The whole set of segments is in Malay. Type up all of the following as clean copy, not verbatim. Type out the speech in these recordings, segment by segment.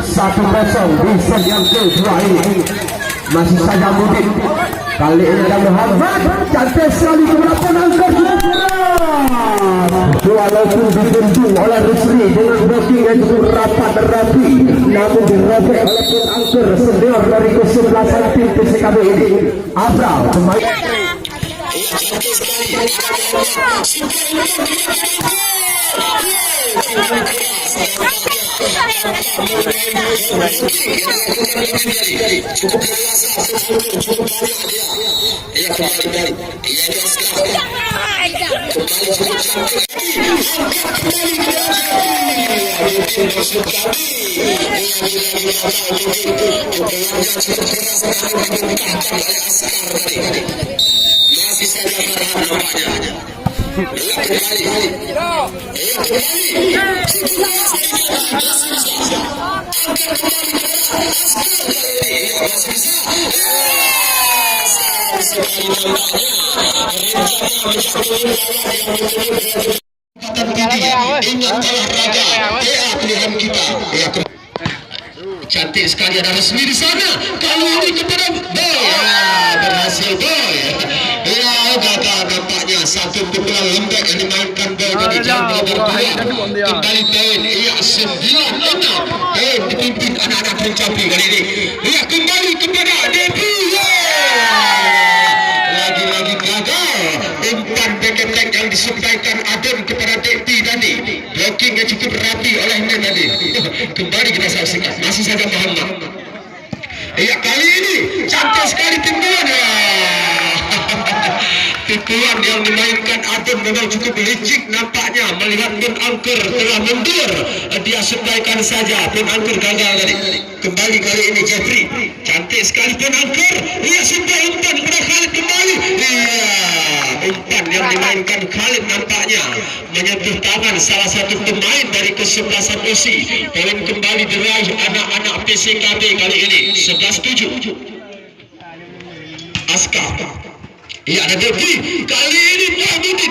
1-0 di set yang kedua ini. Masih saja Mudin. Kali ini ada Muhammad. Cantik sekali keberapa angka walaupun ditunjuk oleh Rusli dengan blocking yang cukup rapat dan rapi, namun dirobek oleh pun angker senior dari kesebelasan tim PCKB ini. Abra pemain masih saja nampaknya. Cantik sekali ada resmi di sana. Kali ini kepada Boy. Berhasil Boy. Gagal nampaknya satu pukulan lembek yang dimainkan Boy tadi jauh berkeluar. Kembali poin. 9-6. Dipimpin anak-anak pencapi kali ini. Kembali kepada Depi. Lagi-lagi gagal umpan back-attack yang disampaikan Adem kepada Depi tadi. Blocking yang cukup rapi oleh Nen tadi. Kembali kita saksikan. Masih saja Muhammad. Kali ini cantik sekali timbulan. Tipuan yang dimainkan Adem memang cukup licik nampaknya. Melihat Pin Angker telah mundur, dia sendaikan saja. Pin Angker gagal tadi. Kembali kali ini Jeffrey. Cantik sekali Pin Angker. Ia sudah umpan kepada Khalid kembali. Umpan yang dimainkan Khalid nampaknya menyentuh tangan salah satu pemain dari kesebelasan OSI. Poin kembali diraih anak-anak PCKB kali ini 11-7. Askar. Ada Devi. Kali ini Muhammadin.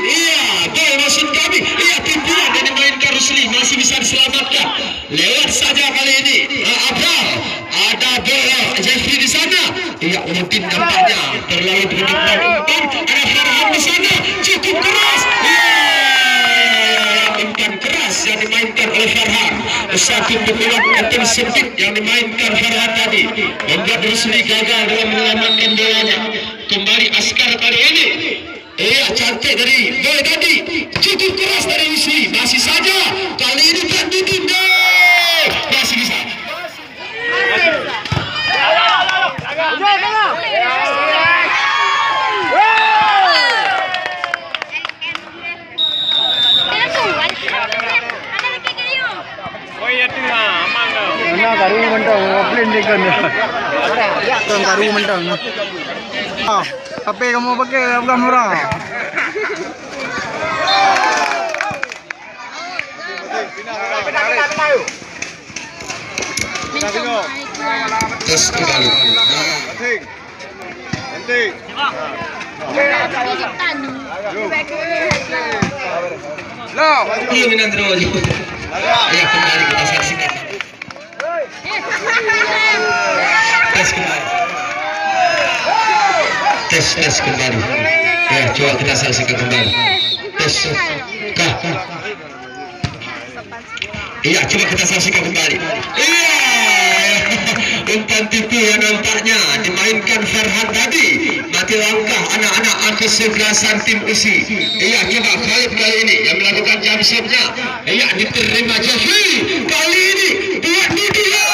Boy maksud kami. Timbulan yang dimainkan Rusli masih bisa diselamatkan. Lewat saja kali ini. Abram. Ada bola Jeffrey di sana. Mungkin nampaknya terlalu berdepan umpan. Ada Farhan di sana. Cukup keras. Umpan keras yang dimainkan oleh Farhan. Satu pukulan open sempit yang dimainkan Farhan tadi membuat Rusli gagal dalam menyelamatkan bolanya. Kembali Askar kali ini. Cantik dari Boy tadi. Cukup keras dari Rusli. Masih saja. Kali ini Pak Dudin. Masih bisa. Karu mentang, offline dekan ya. Karu mentang. Apa kamu pakai kamera? Tes kembali. Iya Minandro. Kembali kita saksikan. Tes kembali. Coba kita saksikan kembali. Tes. Coba kita saksikan kembali. Umpan tipu yang nampaknya dimainkan Farhan tadi. Mati langkah anak-anak kesebelasan tim USI. Coba Khalid kali ini yang melakukan jump shotnya. Diterima Jeffrey. Kali ini buat dia.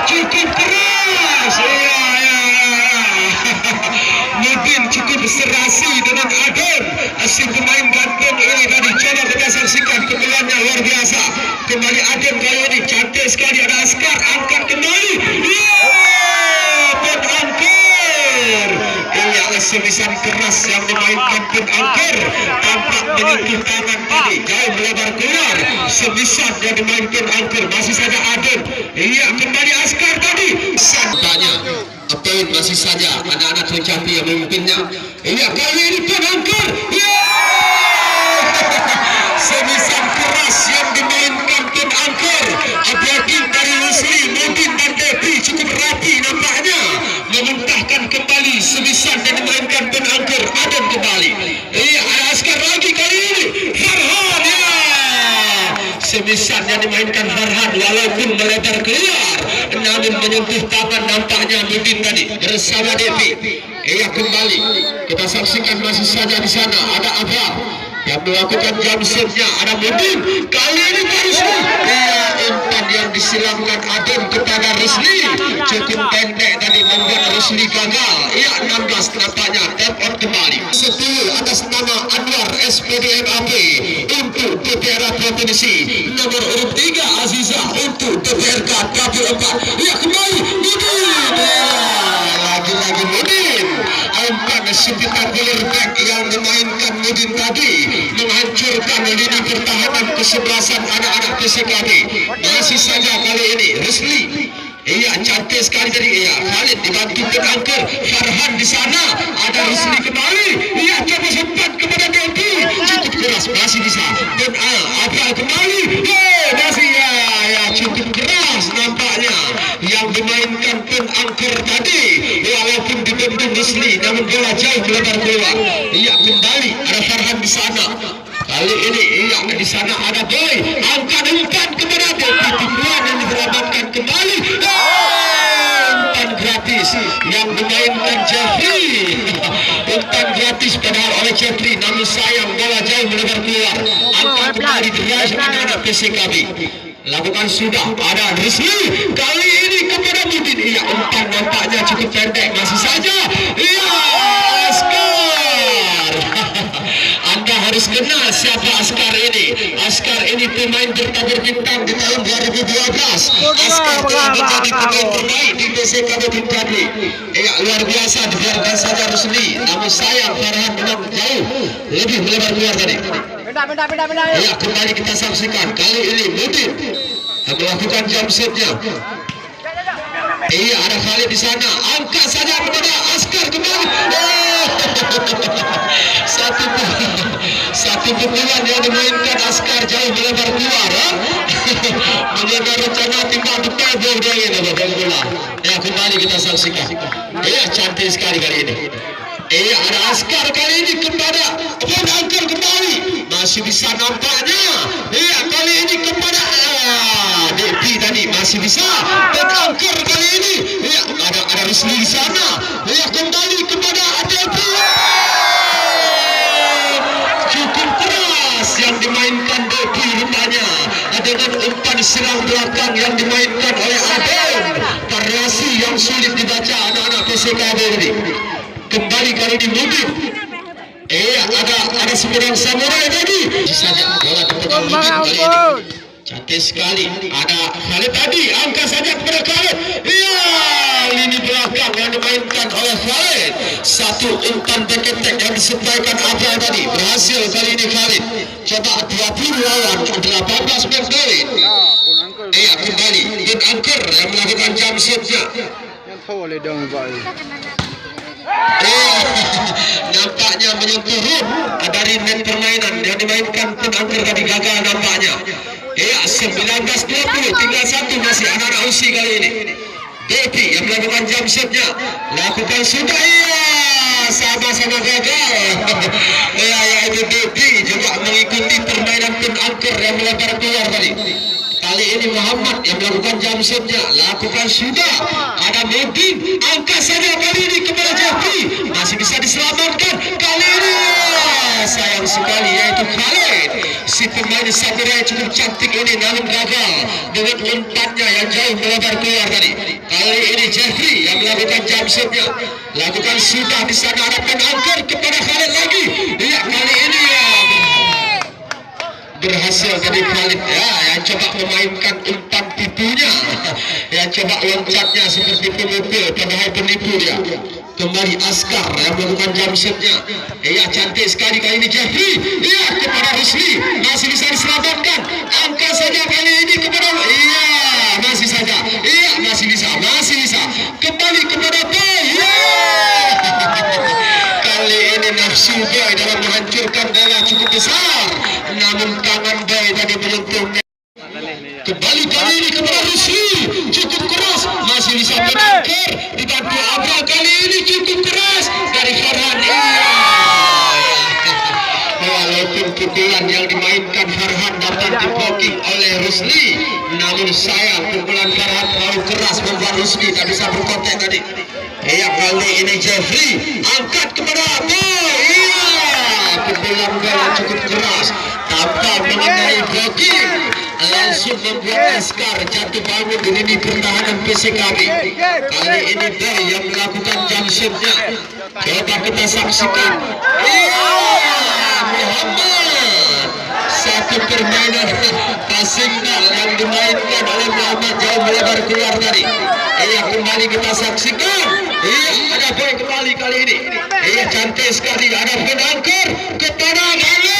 Cukup keras. Mungkin cukup serasi dengan Adem. Si pemain ganteng ini tadi. Coba kita saksikan pukulannya luar biasa. Kembali Adem kali ini cantik sekali. Ada Askar angkat kembali. Pin Angker. Semisan keras yang dimainkan Pin Angker. Tampak menyentuh tangan tadi. Jauh melebar keluar. Semisan yang dimainkan Angker. Masih saja Adem. Kembali Askar tadi. Santanya. Poin masih saja anak-anak pencapi yang memimpinnya. Kali ini Pin Angker. Semisan keras yang dimainkan Pin Angker. yang dimainkan Farhan walaupun melebar keluar namun menyentuh taban nampaknya Mudin tadi bersama Devi. Ia kembali kita saksikan masih saja di sana ada Abah yang melakukan jam serve-nya, ada Mudin kali ini Rusli. Umpan yang disilamkan Adon kepada Rusli cukup pendek tadi membuat Rusli gagal. Ia 16 nampaknya tap on kembali 10 atas nama Anwar SPDMAP untuk PPRA Provinsi, nomor urut 3 Aziza untuk PPRK Dapil 4. Ia kembali Mudin, lagi-lagi Mudin. Umpan sekitar bola back yang dimainkan Mudin tadi menghancurkan lini pertahanan kesebelasan anak-anak PCKB. Masih saja kali ini Rusli. Ia cantik sekali tadi. Ia Khalid dibantu penangkar Farhan di sana. Ada Rusli kembali. Ia coba sempat kepada Devi. Cukup keras masih bisa. Dan Abra kembali. Masih ya cukup keras nampaknya yang dimainkan penangkar tadi. Walaupun dibendung Rusli namun bola jauh melebar keluar. Ia kembali ada Farhan di sana. Kali ini ia di sana ada Boy. Angkat umpan kepada Devi. Tipuan yang diselamatkan kembali. Umpan gratis yang dimainkan Jeffrey. Umpan gratis padahal oleh Jeffrey namun sayang bola jauh melebar keluar. Angkat kembali diraih anak-anak PCKB. Lakukan sudah ada Rusli. Kali ini kepada Mudin. Ia umpan nampaknya cukup pendek masih saja. Ia Askar. Anda harus kenal siapa Askar ini. Askar ini pemain bertabur bintang di tahun 2012. Askar telah menjadi pemain terbaik di PCKB Bintadli. Luar biasa dibiarkan saja Rusli. Namun sayang Farhan memang jauh lebih melebar keluar tadi. Kembali kita saksikan kali ini Mudin yang melakukan jump shot-nya. Ada Khalid di sana. Angkat saja kepada Askar kembali. Satu pukulan yang dimainkan Askar jauh melebar keluar. Menjaga rencana timbang betul bola bola. Kembali kita saksikan. Cantik sekali kali ini. Ada Askar kali ini kepada penangkar kembali. Masih bisa nampaknya. Kali ini kepada Devi tadi masih bisa. Penangkar kali ini. Ada Rusli di sana. Kembali kepada Devi. Cukup keras yang dimainkan Devi rupanya. Dengan umpan serang belakang yang dimainkan oleh Adon. Variasi yang sulit dibaca anak-anak PCKB ini. Kembali kali ini Mudin. Ada seorang samurai tadi. Saja bola dipegang Mudin kali ini. Cantik sekali. Ada Khalid tadi. Angkat saja kepada Khalid. Lini belakang yang dimainkan oleh Khalid. Satu umpan teketek yang disampaikan Abra tadi. Berhasil kali ini Khalid. Coba 20 lawan 18 menit. Kembali. Dan Angker yang melakukan jump shot-nya. Nampaknya menyentuh dari net permainan yang dimainkan penangkar tadi gagal nampaknya. 19-20 tinggal satu masih anak-anak usi kali ini. Devi yang melakukan jump shot-nya lakukan sudah. Sama-sama gagal. Yaitu Devi juga mengikuti permainan penangkar yang melebar keluar tadi. Kali ini Muhammad yang melakukan jump shot-nya lakukan sudah. Ada Mudin. Angkat saja kali ini kepada Jeffrey. Masih bisa diselamatkan. Kali ini sayang sekali yaitu Khalid. Si pemain samurai cukup cantik ini namun gagal dengan umpannya yang jauh melebar keluar tadi. Kali ini Jeffrey yang melakukan jump shot-nya lakukan sudah di sana. Ada penangkar kepada Khalid lagi. Kali ini berhasil tadi Khalid yang coba memainkan umpan tipunya, yang coba loncatnya seperti pemukul padahal penipu dia. Kembali Askar yang melakukan jump shot-nya. Cantik sekali kali ini Jeffrey. Kepada Rusli masih bisa diselamatkan. Angkat saja kali ini kepada masih saja. Masih bisa. Kembali kepada Boy. Kali ini nafsu Boy dalam menghancurkan bola cukup besar. Namun tangan Boy tadi menyentuhnya. Kembali kali ini kepada Rusli. Cukup keras. Masih bisa menangkar. Dibantu Abra kali ini cukup keras. Dari Farhan. Walaupun pukulan yang dimainkan Farhan dapat diblocking oleh Rusli. Rusli, namun sayang pukulan Farhan terlalu keras membuat Rusli tak bisa berkontak tadi. Kali ini Jeffrey angkat kepada boy. Pukulan yang cukup keras tanpa mengenai blocking, langsung membuat Askar jatuh bangun di lini pertahanan PCKB. Kali ini boy yang melakukan jump shotnya. Coba kita saksikan. Muhammad, satu permainan passing ball yang dimainkan oleh Muhammad jauh melebar keluar tadi. Kembali kita saksikan. Ada poin kembali kali ini. Cantik sekali. Ada penangkar kepada Muhammad.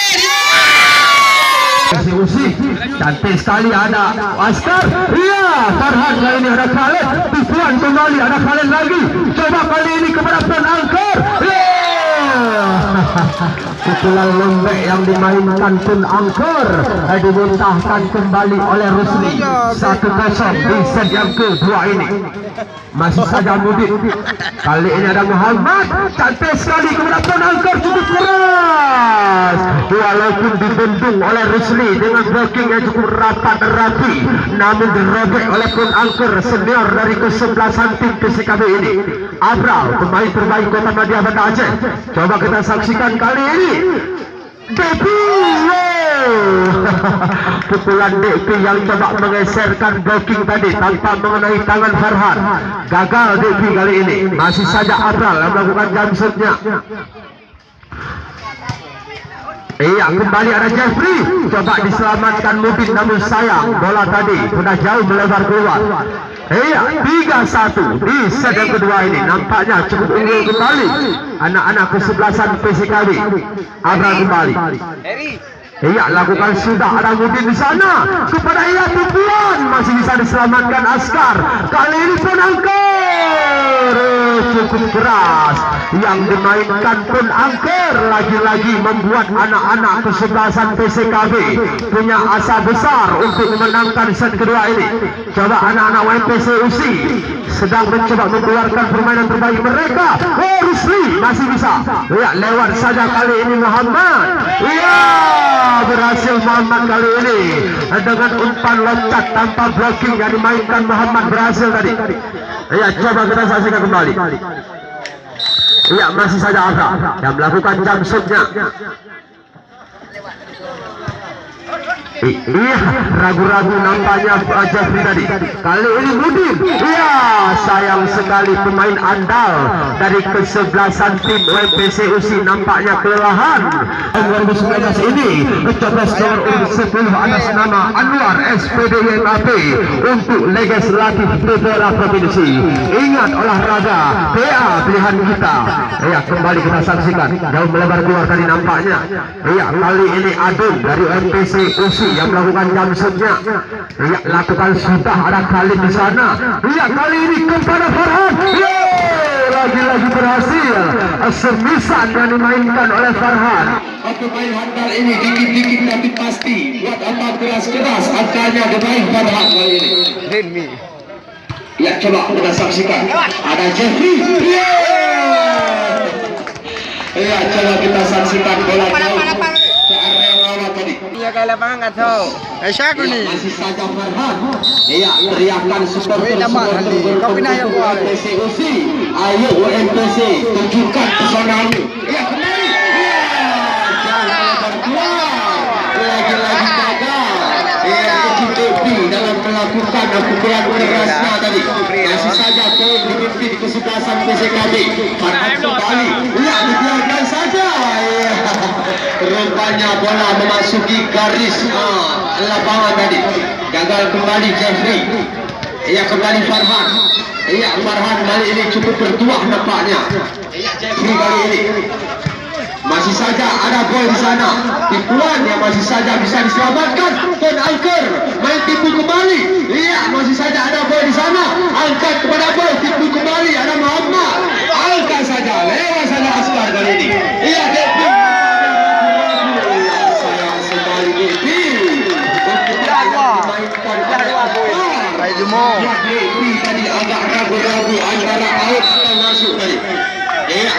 Usi cantik sekali ada Askar. Iya, Farhan kali ini ada Khalid. Tipuan kembali ada Khalid lagi. Coba kali ini kepada penangkar. Pukulan lembek yang dimainkan pun angker dimuntahkan kembali oleh Rusli. 1-0 di set yang kedua ini. Masih saja Mudin. Kali ini ada Muhammad. Cantik sekali kepada penangkar cukup keras. Walaupun dibendung oleh Rusli dengan blocking yang cukup rapat dan rapi, namun dirobek oleh penangkar senior dari kesebelasan tim PCKB ini. Abral, pemain terbaik Kota Madya Banda Aceh. Coba kita saksikan kali ini. Depi, pukulan Depi yang coba menggeserkan blocking tadi tanpa mengenai tangan Farhan. Gagal Depi kali ini. Masih saja Abral yang melakukan jump shotnya. Kembali ada Jeffrey. Coba diselamatkan Mubin, namun sayang bola tadi sudah jauh melebar keluar. 3-1 di set yang kedua ini. Nampaknya cukup unggul kembali anak-anak kesebelasan PCKB. Abral kembali. Lakukan sudah ada Mudin di sana kepada Tupuan, masih bisa diselamatkan Askar. Kali ini penangkar cukup keras yang dimainkan pun angker, lagi-lagi membuat anak-anak kesebelasan PCKB punya asa besar untuk memenangkan set kedua ini. Coba anak-anak WMPC USI sedang mencoba mengeluarkan permainan terbaik mereka. Rusli masih bisa. Lewat saja kali ini Muhammad. Berhasil Muhammad kali ini dengan umpan loncat tanpa blocking yang dimainkan Muhammad, berhasil tadi. Coba kita saksikan kembali. Masih saja Abra yang melakukan jump shotnya. Ragu-ragu nampaknya Jeffrey tadi. Kali ini Mudin. Sayang sekali pemain andal dari kesebelasan tim WMPC USI nampaknya kelelahan. 2019 ini coblos nomor urut 10 atas nama Anwar SPD YMAP untuk legislatif Daerah Provinsi. Ingat olahraga PA pilihan kita. Kembali kita saksikan jauh melebar keluar tadi nampaknya. Kali ini Adun dari WMPC USI yang melakukan jump shotnya. Lakukan sudah ada Khalid di sana. Kali ini kepada Farhan. Lagi-lagi berhasil. Semisan yang dimainkan oleh Farhan. Pemain handal ini dikit-dikit tapi pasti. Buat apa keras-keras angkanya bermain Farhan kali ini. Coba kita saksikan. Ada Jeffrey. Coba kita saksikan bola jauh ke area lawan tadi. Ke lapangan nggak tahu. Siapa nih? Masih saja Farhan. Teriakan supporter WMPC USI. Ayo WMPC tunjukkan pesonamu. Kembali. Lagi-lagi gagal. Depi dalam melakukan pukulan kerasnya tadi. Masih saja poin dipimpin kesebelasan PCKB. Farhan kembali. Dibiarkan saja. Rupanya bola memasuki garis lapangan tadi. Gagal kembali Jeffrey. Kembali Farhan. Farhan kali ini cukup bertuah nampaknya. Jeffrey kali ini masih saja ada boy di sana. Tipuan yang masih saja bisa diselamatkan. Pon angker main tipu kembali. Masih saja ada boy di sana. Angkat kepada boy, tipu kembali. Ada Muhammad. Angkat saja, lewat saja Askar kali ini. Depi. Sayang sekali Depi. Depi tadi agak ragu-ragu antara out atau masuk tadi.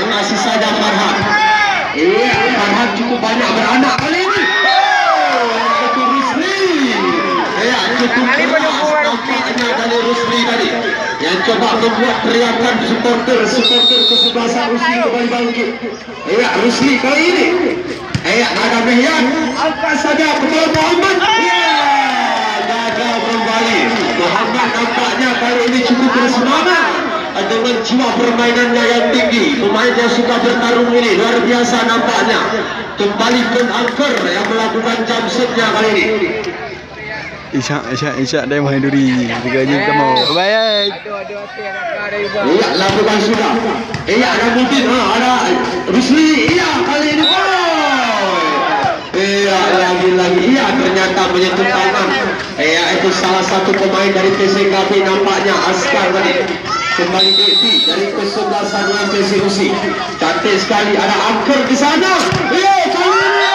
Masih saja Farhan. Farhan cukup banyak beranak kali ini. Rusli. cukup keras nampaknya dari Rusli tadi yang coba membuat teriakan supporter kesebelasan Rusli kembali bangkit. Ya, Rusli kali ini ada Mehyan, angkat saja kepada Muhammad. Ya, gagal kembali. Muhammad nampaknya kali ini cukup bersemangat dengan jiwa permainannya yang tinggi. Pemain yang suka bertarung ini luar biasa nampaknya. Kembali Ben Angker yang melakukan jump shotnya kali ini. Isyak dia main duri. Tiga jam kamu. Baik. Iya, lakukan sudah. Iya, ada Mutin, ada Rusli. Iya, kali ini iya, lagi-lagi. Iya, ternyata menyentuh tangan. Iya, itu salah satu pemain dari PSKB nampaknya Askar tadi. Kembali Devi dari kesebelasan PSUC. Cantik sekali, ada Angker di sana. Iya, kali ini.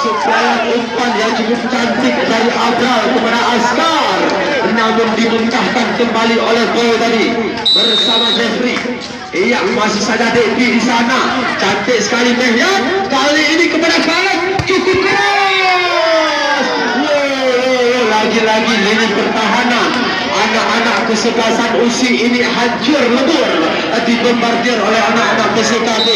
Sebuah umpan yang cukup cantik dari Abral kepada Askar, namun dimuntahkan kembali oleh Boy tadi bersama Jeffrey. Iya, masih saja Devi di sana. Cantik sekali Mehyan. Kali ini kepada Khaled, cukup keras. Lagi-lagi lini pertahanan anak-anak kesebelasan USI ini hancur lebur, dibombardir oleh anak-anak PSKB.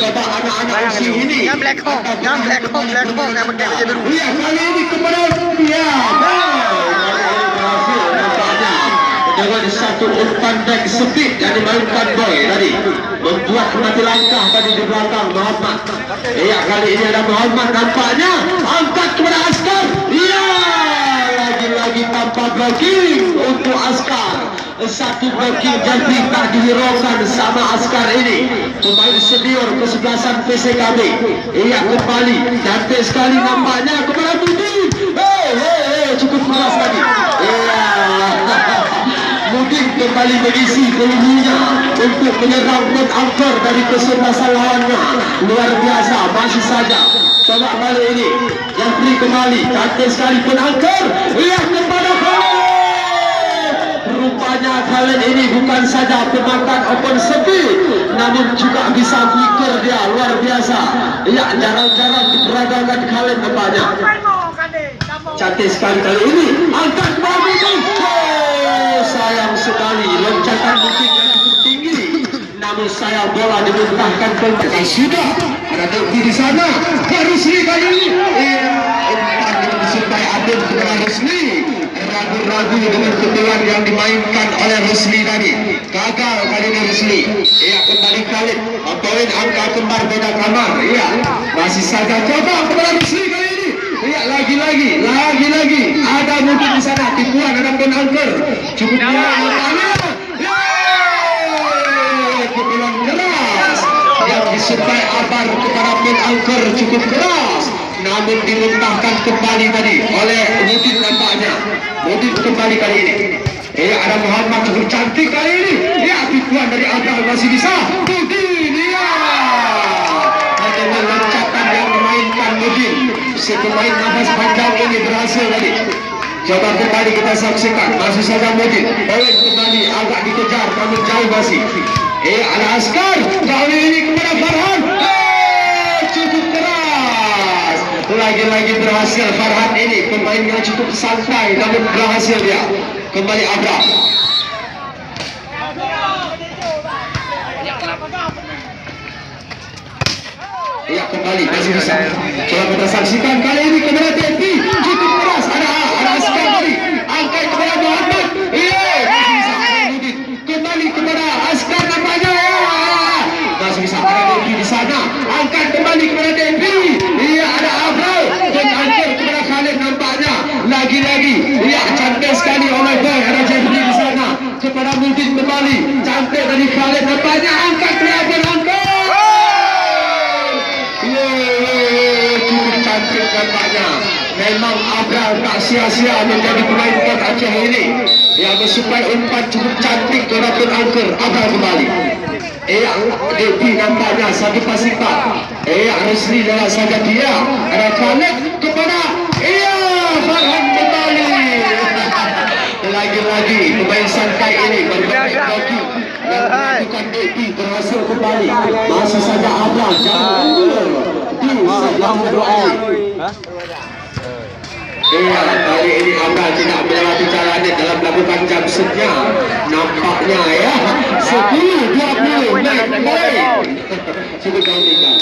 Coba anak-anak USI ini Yang black hole yang pakai baju biru. iya, kali ini kepada dia berhasil nampaknya dengan satu umpan back speed yang dimainkan Boy tadi membuat mati langkah tadi di belakang Muhammad. Iya, kali ini ada Muhammad nampaknya angkat kepada Askar. Iya, lagi-lagi tanpa blocking untuk Askar. Satu blocking jadi tak dihiraukan sama Askar ini, pemain senior kesebelasan PSKB. Iya, kembali cantik sekali nampaknya kepada Mudin. Cukup keras tadi. Iya, Mudin kembali mengisi pelurunya untuk menyerang Ben Angker dari kesebelasan lawannya. Luar biasa, masih saja. Coba kali ini Jeffrey kembali, cantik sekali Ben Angker. Iya, kepada Khaled. Rupanya Khaled ini bukan saja pemakan open speed, namun juga bisa flicker dia, luar biasa. Iya, jarang-jarang diperagakan Khaled nampaknya. Cantik sekali kali ini, angkat bagus. Sayang sekali, loncatan mungkin yang cukup tinggi, namun sayang bola dimuntahkan kembali. Sudah ada Devi di sana. Rusli kali ini, umpan yang disukai Adem kepada Rusli. Ragu-ragu dengan kebetulan yang dimainkan oleh Rusli tadi. Gagal kali ini Rusli. Iya, kembali Khalid. Poin angka kembar beda kamar. Iya, masih saja coba kepada Rusli kali ini. Iya, lagi-lagi ada mungkin di sana tipuan ada Ben Angker. Cukup kuat nampaknya. Kebetulan keras yang disukai Abar kepada Ben Angker cukup keras, namun dimuntahkan kembali tadi oleh Mudin nampaknya. Mudin kembali kali ini. Ada Muhammad cukup cantik kali ini. Ya, tipuan dari Agar masih bisa. Mudin, ya. Dengan loncatan yang memainkan Mudin, si pemain nafas panjang ini berhasil tadi. Coba kembali kita saksikan. Masih saja Mudin. Poin kembali agak dikejar, namun jauh masih. Ada Askar. Kali ini kepada Farhan. Cukup keras. Lagi-lagi berhasil Farhan ini. Pemain yang cukup santai, namun berhasil dia. Kembali Abra. Iya, kembali masih bisa. Coba kita saksikan kali ini kepada Devi. Cukup keras. Ada Askar tadi. Angkat kepada Muhammad. Iya, masih bisa. Kembali kepada Askar nampaknya. Masih bisa. Ada Devi di sana. Angkat kembali kepada Devi. Iya, ada Abra. Dan angkat kepada Khalid nampaknya. Lagi-lagi. Iya, cantik sekali oleh Boy. Ada Jeffrey di sana. Kepada Mudin kembali. Cantik dari Khalid nampaknya. Angkat kepada Ben Angker. Cukup cantik nampaknya. Memang Abra tak sia-sia menjadi pemain Port Aceh ini. Yang bersupai umpan cukup cantik kepada Ben Angker. Abra kembali. Devi nampaknya satu pasipan. Rusli lewat saja dia. Ada Khaled kepada Farhan kembali. Lagi-lagi pemain santai ini berbagai bagi yang melakukan Devi berhasil kembali. Masih saja Abra jangan mundur di sebelah doa. kali ini Abang tidak melewati caranya dalam melakukan jam setnya. Nampaknya ya 10-20 baik. Cuba gantikan.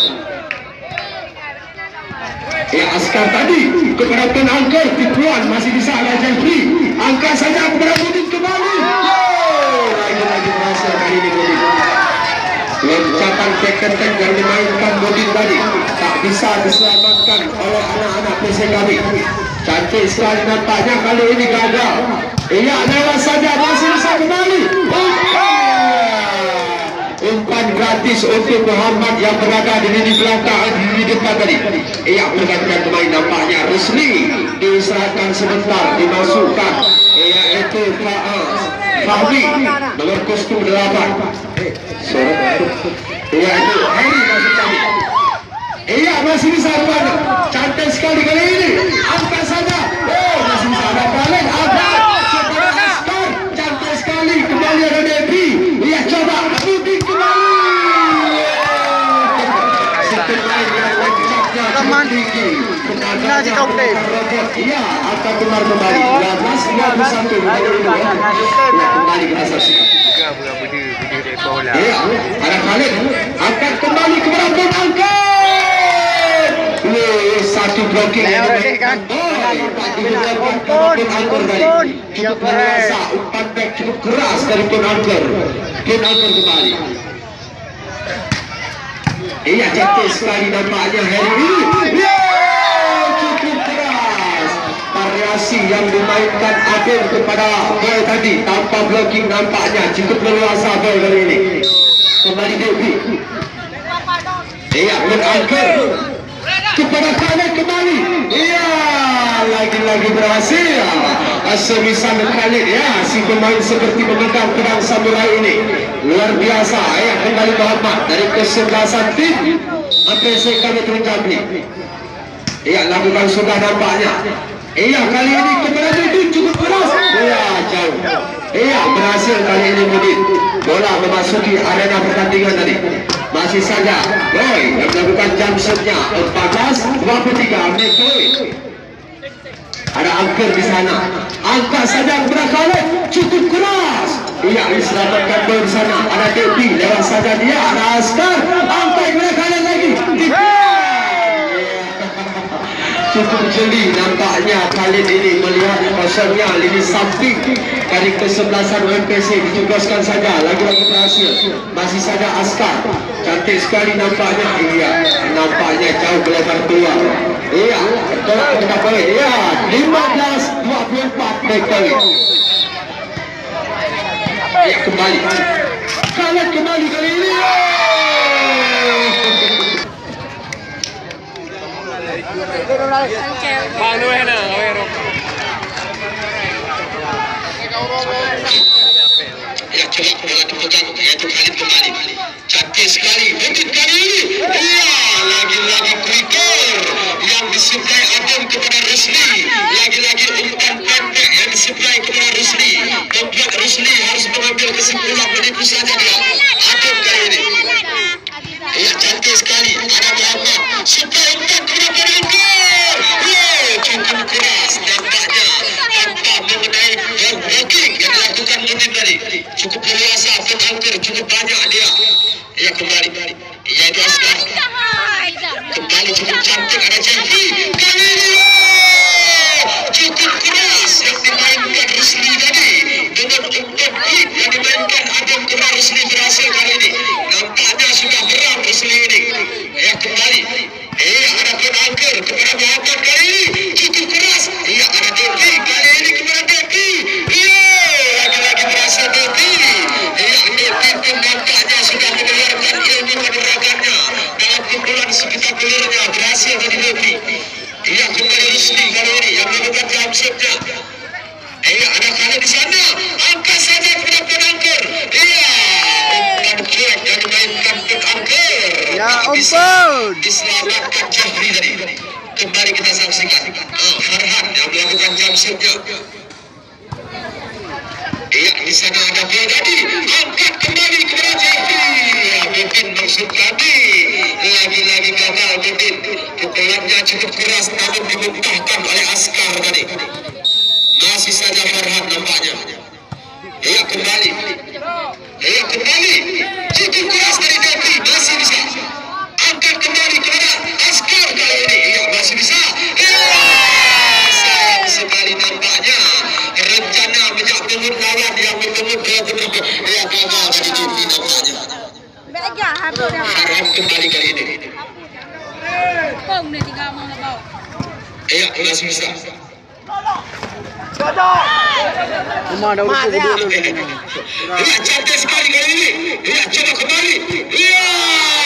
Askar tadi kepada Tun Angker, tipuan masih bisa ada Jeffrey. Angkat saja kepada Mudin kembali. Lagi-lagi berhasil kali ini Mudin. Loncatan back-and-tank yang dimainkan Mudin tadi tak bisa diselamatkan oleh anak-anak PC kami. Cantik sekali nampaknya kali ini gagal. Lewat saja masih bisa kembali. Umpan gratis untuk Muhammad yang berada di lini belakang di depan tadi. Pergantian pemain nampaknya Rusli diserahkan sebentar, dimasukkan iaitu Fahmi nomor kostum 8. Iaitu Harry masuk tadi. Masih bisa umpan. Cantik sekali kali ini. Angkat saja. Masih bisa ada balik. Cantik sekali. Kembali ada Devi. Coba Mudin kembali. Teman tinggi. Benar je kau boleh. Akan benar kembali. 11-21. Kembali kita saksikan. Ada Khalid akan kembali kepada Tun Angker. Satu blocking yang dilakukan Tun Angker tadi. Cukup merasa umpan back cukup keras dari Tun Angker. Tun Angker kembali. Cantik sekali nampaknya hari ini. Cukup keras. Variasi yang dimainkan Adil kepada Boy tadi tanpa blocking nampaknya cukup leluasa Boy kali ini. Kembali Devi. Tun Angker kepada Khalid kembali. Lagi-lagi berhasil. Semisal Khalid si pemain seperti memegang pedang samurai ini. Luar biasa. Kembali Muhammad dari kesebelasan tim APC kami Terengganu. Lakukan sudah nampaknya. Kali ini kepada Mudin cukup keras. Jauh. Berhasil kali ini Mudin. Bola memasuki arena pertandingan tadi. Masih saja Boy yang melakukan jump shotnya 14-23. Boy ada Angker di sana. Angkat saja kepada Khalid. Cukup keras. Diselamatkan Boy di sana. Ada Devi. Lewat saja dia. Ada Askar. Angkat kepada Khalid lagi. Cukup jeli nampaknya Khalid ini melihat kosongnya lini samping dari kesebelasan UMPC. Ditugaskan saja. Lagi-lagi berhasil. Masih saja Askar. Cantik sekali nampaknya. Nampaknya jauh melebar keluar. Tolak kita balik. 15-24 mereka. Kembali. Khalid kembali kali ini. Coba bola dipegang yaitu Khalid kembali. Cantik sekali Mudin kali ini. Lagi-lagi quicker yang disuplai Adem kepada Rusli. Lagi-lagi umpan pendek yang disuplai kepada Rusli. Membuat Rusli harus mengambil kesimpulan menipu saja dia. Adem kali ini. Cantik sekali. Ada Muhammad. Suplai umpan kepada Angker. Cukup keras nampaknya tanpa mengenai blocking yang dilakukan Mudin tadi. Cukup leluasa Tun Angker, cukup banyak dia. Kembali. Itu Askar. Kembali cukup cantik ada Jeffrey. Kali ini cukup keras yang dimainkan Rusli tadi. Dengan umpan hit yang dimainkan Adem kepada Rusli berhasil kali ini. Nampaknya sudah berat Rusli ini. Kembali. Ada Tun Angker kepada Muhammad kali ini. Cukup keras. Ada Devi. Kali ini kepada Devi. Lagi-lagi berhasil Devi. Devi pun nampaknya sudah mengeluarkan ilmu kanuragannya dalam kumpulan spektakulernya. Berhasil dari Devi. Kembali Rusli kali ini yang melakukan jump shotnya. Ada Khalid di sana. Angkat saja kepada Tun Angker. Umpan kuat yang dimainkan Tun Angker. Ampun. Diselamatkan Jeffrey tadi. Kembali kita saksikan Farhan yang melakukan jump shotnya. Di sana ada Boy tadi. Angkat kembali kepada Jeffrey. Mudin maksud tadi. Lagi-lagi gagal Mudin. Pukulannya cukup keras namun dimuntahkan oleh Askar tadi. Masih saja Farhan nampaknya. Ia kembali. Cukup keras dari Devi, masih bisa. Angkat kembali kepada Askar kali ini. Ia masih bisa. Sayang sekali nampaknya. Rencana menjemput lawan yang bertemu ke ia gagal dari Devi nampaknya. Farhan kembali kali ini. Ia masih bisa. Rumah dah ukur dia dulu. Ia cantik sekali kali ini. Ia coba kembali. Ia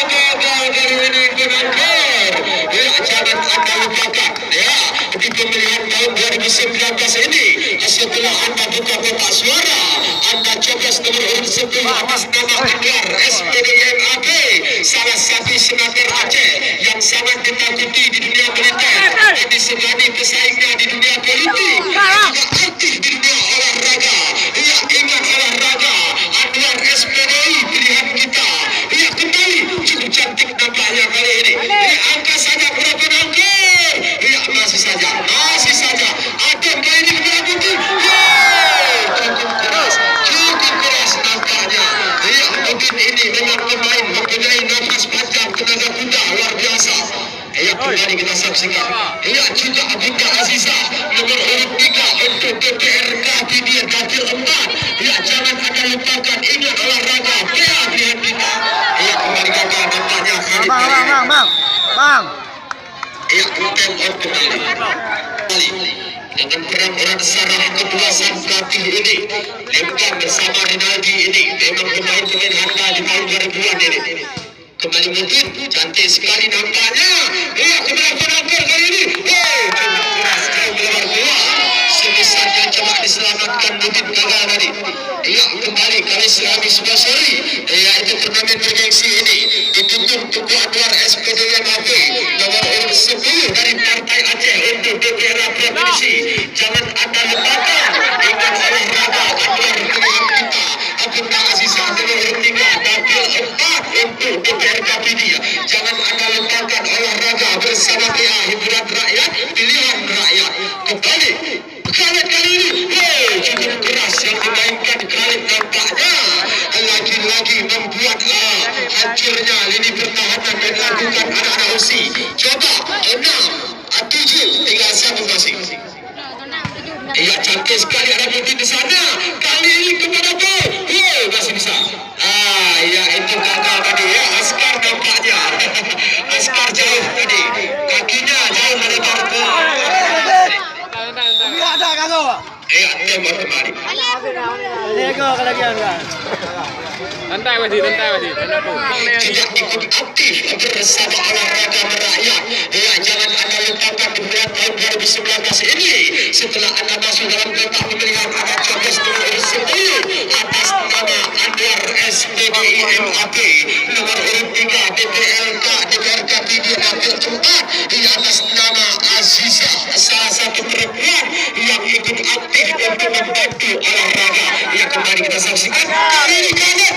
gagal kali ini penangkar. Ia jangan anda lupakan. Ya, di pemilihan tahun 2019 ini setelah anda buka kotak suara, anda coblos nomor urut 10 atas nama Anwar SPDMAB, salah satu senator Aceh yang sangat ditakuti di dunia militer dan disegani pesaingnya di dunia politik. Aktif di dunia olahraga. Ia ingat olahraga. Anwar SPDI pilihan kita. Ia kembali cukup cantik nampaknya kali ini. Ia angkat saja berapa angker. Ia masih saja. Adem kali ini berapa cukup keras nampaknya. Ia mungkin ini memang pemain mempunyai nafas panjang, tenaga kuda luar biasa. Ia kembali kita saksikan. Ia juga Abika Aziza nomor urut 3 untuk DPRK Media Dapil 4. Ia jangan anda lupakan, ingat olahraga. Ia pilihan kita. Ia kembali gagal nampaknya kali ini. Bang. Ia kembali dengan perang saraf kedua sang pelatih ini. Lemkan bersama Rinaldi ini memang pemain-pemain handal di tahun 2000-an ini. Kembali mungkin cantik sekali nampaknya. Ia kembali penangkar kali ini. Cukup keras jauh melebar keluar. Semisal coba diselamatkan mungkin gagal tadi. Ia kembali kali selami sebelah sore. Iaitu turnamen bergengsi ini ditutup Tuku Anwar SPDMAB nomor urut 10 dari Partai Aceh untuk DPR Provinsi. Jangan anda lupakan, ingat olahraga Anwar pilihan kita. Abunda Azizah nomor urut 3 Dapil 4 untuk DPRK Media. Jangan anda lupakan olahraga bersama PA hiburan rakyat, pilihan rakyat. Kembali Khalid kali ini. Cukup keras yang dimainkan Khalid nampaknya lagi-lagi membuat hancurnya lini pertahanan dan lakukan anak-anak usi. Coba 6-7 tinggal satu masing. Ia cantik sekali ada mungkin di sana. Kali ini kepada gol. Masih bisa. Ya itu gagal tadi ya. Askar nampaknya. Askar jauh tadi. Kakinya jauh melebar ke. Ada kagak? Tembak kembali. Nego kelagian kan. Santai masih. Tidak ikut aktif bersama olahraga merakyat. Ya, jangan anda lupakan di bulan tahun 2019 ini setelah anda masuk dalam kotak pemilihan anda coblos nomor 10 atas nama Anwar SPDIMAB nomor urut 3 DPRK Media Dapil 4 di atas nama Aziza, salah satu perempuan yang ikut aktif untuk membantu olahraga. Yang kembali kita saksikan kali ini kalah.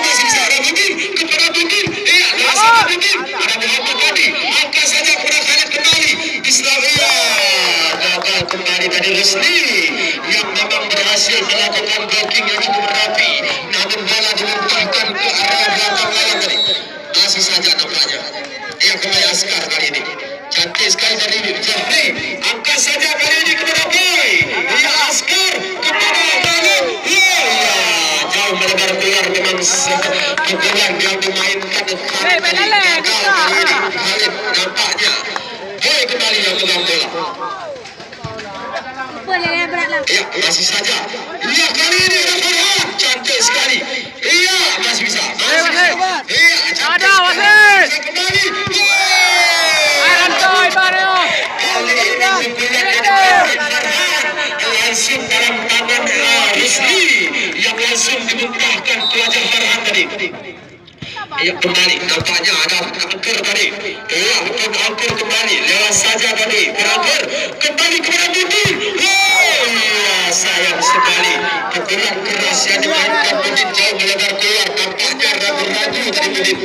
Masih bisa ada mungkin kepada mungkin. Ada Muhammad tadi. Angkat saja kepada Khalid kembali. Islamia gagal kembali tadi Rusli yang memang berhasil melakukan blocking yang cukup rapi. Namun bola dimuntahkan ke area belakang lawan tadi. Masih saja nampaknya. Yang kembali Askar kali ini. Cantik sekali dari Jafri. Angkat saja kali ini kepada Boy. Ia Askar kepada Khalid. Jauh melebar keluar memang pukulan yang dimainkan Khalid nampaknya. Boy kembali yang pegang bola. Iya masih saja. Iya kali ini ada Farhan. Cantik sekali. Iya masih bisa. Iya Ada wasit. Kembali. Langsung dalam tangan Rusli yang langsung dimuntahkan ke wajah Farhan tadi. Ia kembali nampaknya ada angker tadi. Ia untuk angker kembali lewat saja tadi. Berangker kembali kepada Budin. Sayang sekali pukulan keras yang dimainkan Budin jauh melebar keluar. Nampaknya ragu-ragu tadi Mudin.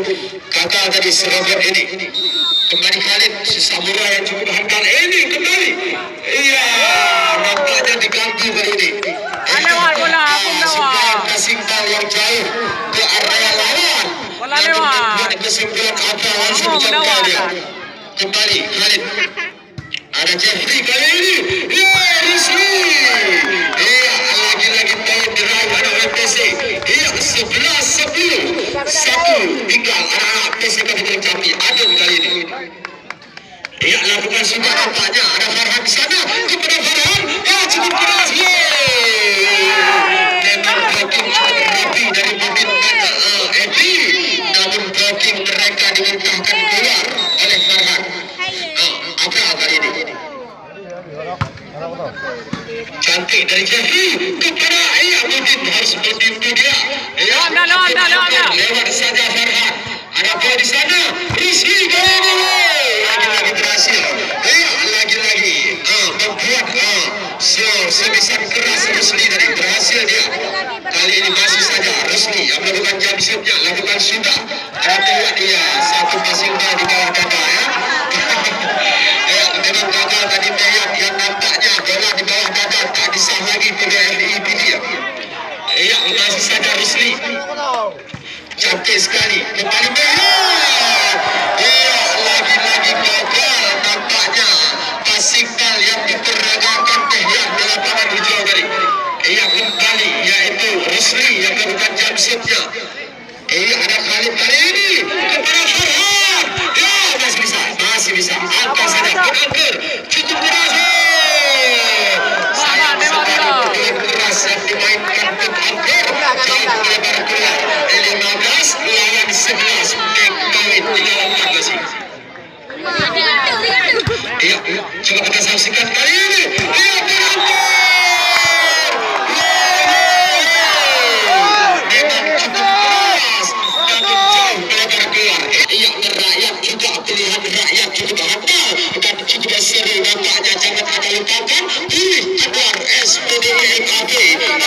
Gagal tadi serobot ini. Kembali Khalid, si samurai yang cukup handal ini kembali. Iya, nampaknya diganti kali ini. Lewat bola, aku lewat. Kasih bal yang jauh ke area lawan. Bola lewat. Buat kesimpulan apa langsung menjangkau dia. Kembali Khalid. Ada Jeffrey kali ini. Ya, Rizli. Iya, lagi-lagi poin diraih oleh WPC. Iya, 11-10. 1 tinggal anak-anak PC Kabupaten Jambi. Adem kali ini. Iya, lakukan sudah nampaknya. Ada Farhan di sana. Kepada Farhan. Ya, cukup keras. Memang blocking cukup rapi dari pemain Edi. Namun blocking mereka dimuntahkan keluar oleh Farhan. Apa kali ini? Cantik dari Jeffrey kepada Mudin, harus Mudin tu dia. Lewat saja Farhan. Ada poin di sana. Rizli kali ini. Lagi-lagi berhasil. Lagi-lagi membuat sebisan keras Rizli tadi. Berhasil dia. Kali ini masih saja Rizli yang melakukan jam siapnya. Lakukan sudah. Ada lihat dia. Satu passing dia di bawah dada ya. Memang gagal tadi Mayat yang nampaknya bola di bawah dada tak disah lagi pada FIP dia. Masih saja Rizli. Cantik sekali. Kembali Mayat. Lagi-lagi gagal nampaknya. Passing bal yang diperagakan Tehyan di lapangan hijau tadi. Kembali iaitu Rizli yang melakukan jam siapnya. Ada Khalid kali ini kepada Farhan. Masih bisa. Angkat saja penangkar. Cukup keras. Sayang sekali keras yang dimainkan penangkar. Jauh melebar keluar. 15 lawan 11. Poin 3-4 masih. Coba kita saksikan kali ini. Penangkar. Memang cukup keras. Namun jauh melebar keluar. Rakyat juga pilihan rakyat cukup handal dan cukup seru nampaknya. Jangan anda lupakan pilih Anwar SPDMAB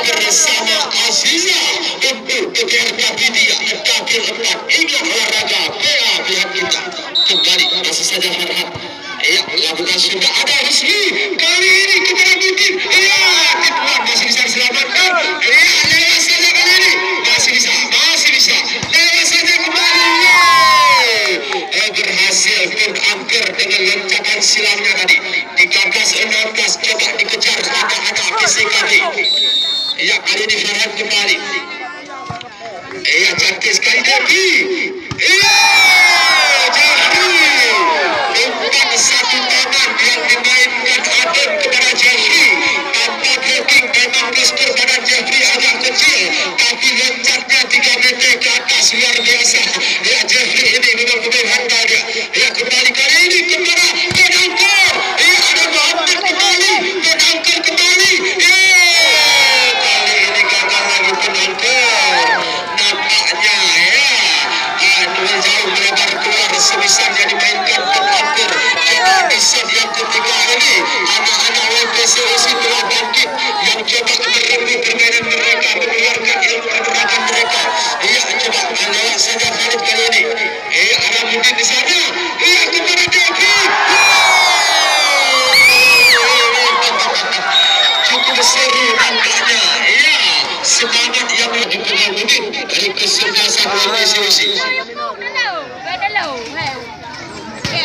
bersama Aziza untuk PGRK Media Dapil 4. Ingat olahraga PA pihak kita. Kembali masih saja Farhan. Lakukan sudah ada Rizli kali ini kepada Mudin. Dibuat masih bisa diselamatkan. Lewat saja kali ini. Masih bisa. Lewat saja kembali. Berhasil Angker dengan loncatan silangnya tadi. Digagas 16, coba dikejar anak-anak PCKB. Kali ini Farhan kembali. Cantik sekali Devi. Jeffrey. Umpan satu tangan yang dimainkan Adem kepada Jeffrey. Tanpa blocking, memang gestur badan Jeffrey agak kecil, tapi loncatnya 3 meter ke atas luar biasa. Jeffrey ini memang betul handal dia. Kembali kali ini kepada penangkar. Ada Muhammad kembali. Penangkar kembali. Kali ini gagal lagi penangkar. Nampaknya jauh melebar keluar sebesar yang dimainkan penangkar. Coba di set yang ketiga ini anak-anak WPCOC telah bangkit yang coba merebut permainan mereka, mengeluarkan ilmu kanuragan mereka. Coba lewat saja Khalid kali ini. Ada Mudin di sana. Kepada Devi. Cukup seru nampaknya. Semangat yang dipegang Mudin dari kesebelasan WPCOC.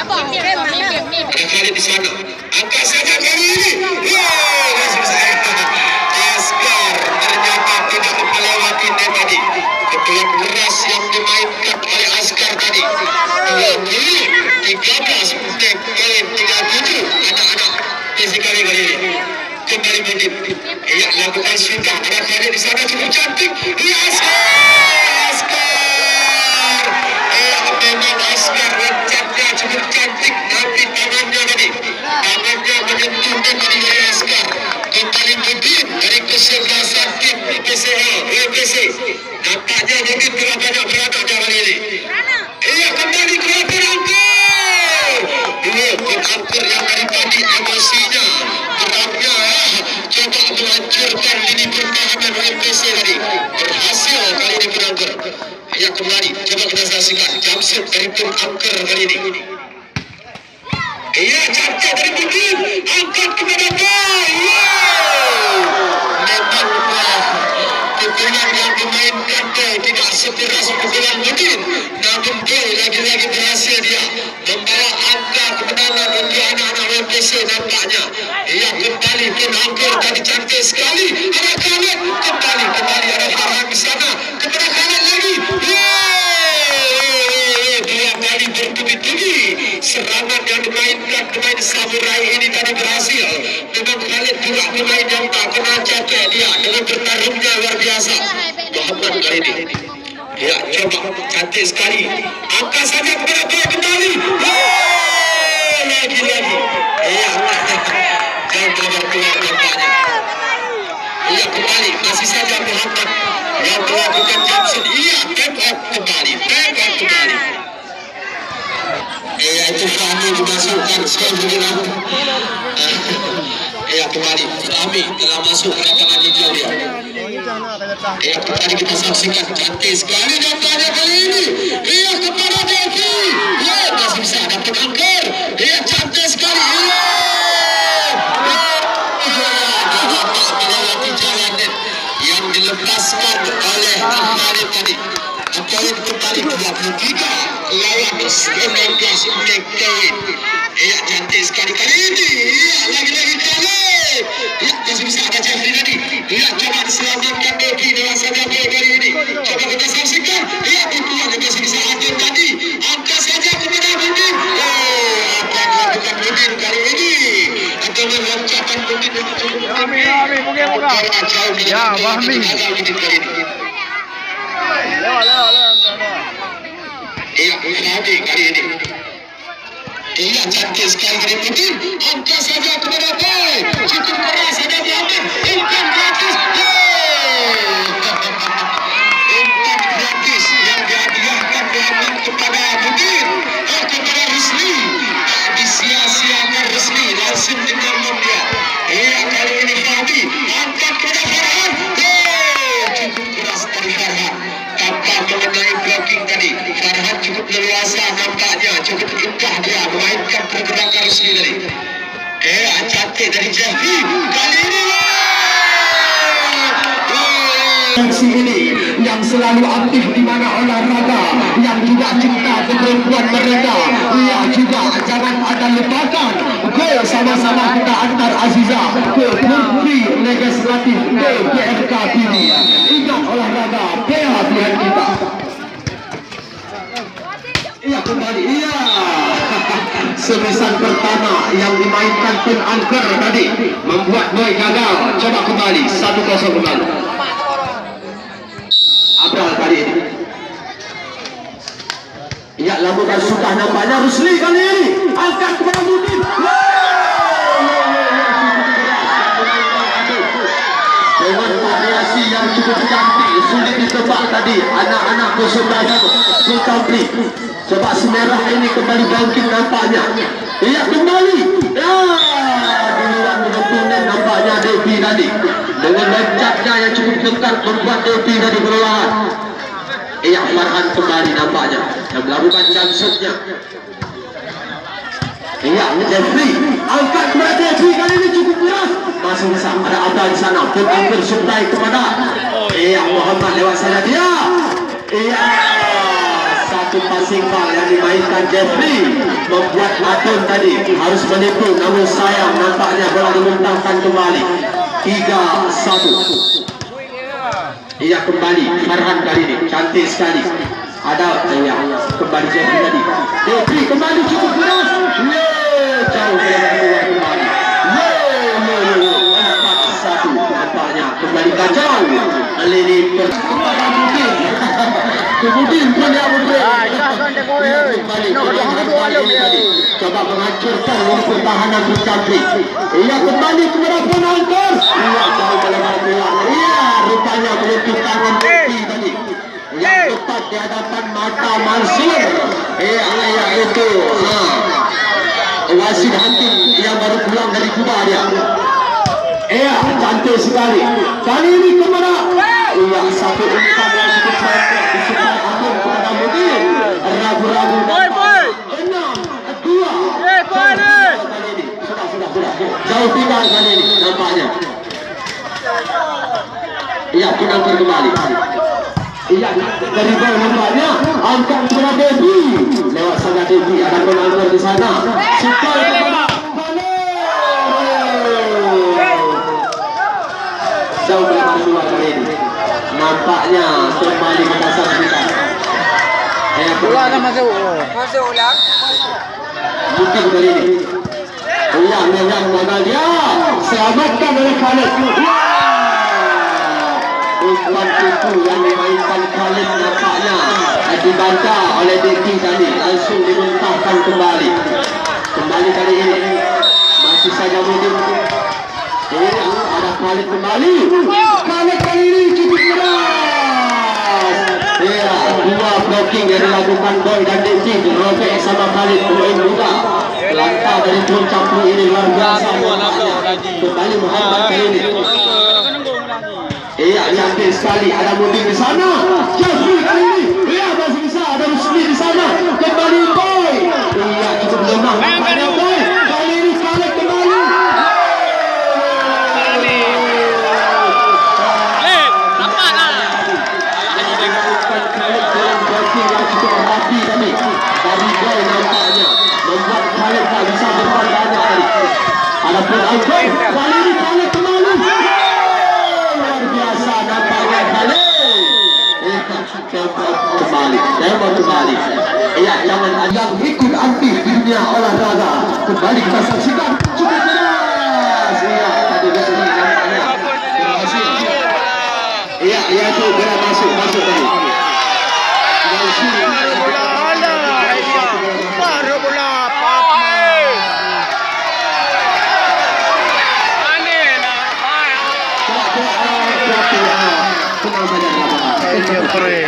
Ada Khalid di sana. Angkat saja kali ini. Askar ternyata tidak melewati tadi. Kebetulan keras yang dimainkan oleh Askar tadi. 13 poin 37 anak-anak PCKB kali ini. Kembali Mudin. Lakukan sudah. Ada Khalid di sana cukup cantik. Askar. Memang Askar loncatnya cukup cantik, tapi tangannya tadi. Tangannya menyentuh tadi dari Askar. Kembali Mudin dari kesebelasan tim WPC. Nampaknya Mudin telah banyak beranak kali ini. Kembali ke penangkar. Penangkar yang dari tadi emosinya beratnya coba menghancurkan lini pertahanan WPC tadi. Berhasil kali ini penangkar. Kembali. Coba kita berhitung angker kali ini. Ia cantik dari Mudin, angkat kepada boy. Memang pukulan yang dimainkan tidak sekeras pukulan Mudin, namun boy lagi-lagi berhasil dia membawa angka kemenangan untuk anak-anak WPC. Nampaknya ia kembali pun angker tadi cantik sekali. Ada Khalid kembali ada Farhan di sana kepada Khalid lagi. Dua kali bertubi-tubi serangan yang dimainkan pemain Samurai ini tadi berhasil. Memang Khalid juga pemain yang tak kenal capek dia dengan bertarungnya luar biasa. Muhammad kali ini ya coba cantik sekali, angkat saja kepada bola kembali. Lagi-lagi ya jangan keluar nampaknya. Ia kembali masih saja Muhammad yang melakukan jumpsuit. Ia tap out kembali. Itu Fahmi dimasukkan sekali lagi. Kembali Fahmi telah masuk ke lapangan hijau dia. Kembali kita saksikan cantik sekali nampaknya kali ini. Kepada Devi. Masih bisa dapat angker. Cantik sekali. Melewati jalan yang dilepaskan oleh Khalid tadi. Poin kembali 23 lawan 19 oleh Kevin. Cantik sekali kali ini. Lagi-lagi Khalid. Masih bisa ada Jeffrey tadi. Coba diselamatkan Devi dengan saja bola kali ini. Coba kita saksikan. Pukulan yang masih bisa Adil tadi. Angkat saja kepada Mudin. Apa yang dilakukan Mudin kali ini? Atau meloncatan Mudin yang cukup tinggi. Ya, Fahmi. Fahmi kali ini. Cantik sekali dari Mudin. Angkat saja kepada boy. Cukup keras ada Muhammad. Umpan gratis. Umpan gratis yang dihadiahkan Muhammad kepada Mudin. Kepada Rusli. Tak disia-siakan Rusli. Langsung dinomor dia. Kali ini Fahmi. Angkat kepada Farhan. Cukup keras dari Farhan. Tanpa mengenai blocking tadi. Farhan cukup leluasa nampaknya. Cukup indah dia memainkan pergerakan Rusli tadi. Cantik dari Jeffrey. Kali ini yang selalu aktif di mana olahraga, yang juga cinta keperempuan mereka. Ia juga jangan ada lupakan gol sama-sama kita antar Aziza ke Putri Legislatif ke PRK TV. Ingat olahraga, perhatian kita. Kembali. Semisan pertama yang dimainkan pun angker tadi membuat boy gagal. Coba kembali 1-0 kembali. Abral kali ini. Lakukan sudah nampaknya Rusli kali ini. Angkat kepada Mudin. Dengan variasi yang cukup cantik, sulit ditebak tadi. Anak-anak persaudaraan Sultan. Coba semerah ini kembali bangkit nampaknya. Kembali. Duluan menentukan nampaknya Devi tadi. Dengan loncatnya yang cukup dekat membuat Devi tadi berlahan. Farhan kembali nampaknya yang melakukan jumpsuitnya. Jeffrey angkat kepada Devi kali ini cukup keras. Masih bisa ada Abdul di sana. Pun hampir supply kepada Muhammad lewat sana dia. Satu passing ball yang dimainkan Jeffrey membuat Adon tadi harus menipu, namun sayang nampaknya bola dimuntahkan kembali 3-1. Kembali Farhan kali ini cantik sekali. Ada kembali Jeffrey tadi. Jeffrey kembali cukup keras. Jauh keluar kembali. 4-1 nampaknya kembali kacau. Lini kemudian punya coba menghancurkan pertahanan Bukandri. Kembali kepada penonton. Jauh melebar keluar. Rupanya melutut tangan Devi tadi yang tepat di hadapan mata Mansur. Itu wasit hakim yang baru pulang dari Kuba dia. Cantik sekali. Kali ini kepada satu umpan yang cukup cantik disukai Agung kepada Mudin. Ragu ragu-ragu. Boy, boy. 6-2. Boy ni. Sudah. Jauh tinggal kali ini nampaknya. Iya, kita kembali. Iya, dari bawah nampaknya angkat kepada Devi. Lewat sana Devi, ada penanggur di sana. Super jauh melebar keluar kali ini. Nampaknya kembali mengasar kita. Keluar kan masuk. Masuk ulang. Mungkin kali ini. Iya, memang mana dia. Selamatkan oleh Khalid. Umpan itu yang dimainkan Khalid nampaknya dibantah oleh Deki tadi. Langsung dimuntahkan kembali. Kembali kali ini. Masih saja Mudin. Ada Khalid kembali. Khalid kali ini cukup keras. Ya, dua blocking yang dilakukan Boy dan Deki. Robek sama Khalid pemain muda. Langkah dari Pun Campur ini luar biasa. Kembali Muhammad kali ini. Iya, cantik sekali. Ada Mudin di sana. Jeffrey kali ini. Iya, masih bisa. Ada Rusli di sana. Kembali Boy. Iya, cukup lemah. Nampaknya Boy. Kali ini Khalid kembali. Dari Boy nampaknya membuat Khalid tak bisa berbuat banyak tadi. Adapun Alfred kali ini Khalid kembali. Luar biasa nampaknya Khalid. Tembak kembali. Iya, jangan yang ikut anti di dunia olahraga. Kembali kita saksikan. Cukup keras. Iya, tadi di sini nampaknya berhasil. Iya, itu bola masuk tadi. Baru bola apa?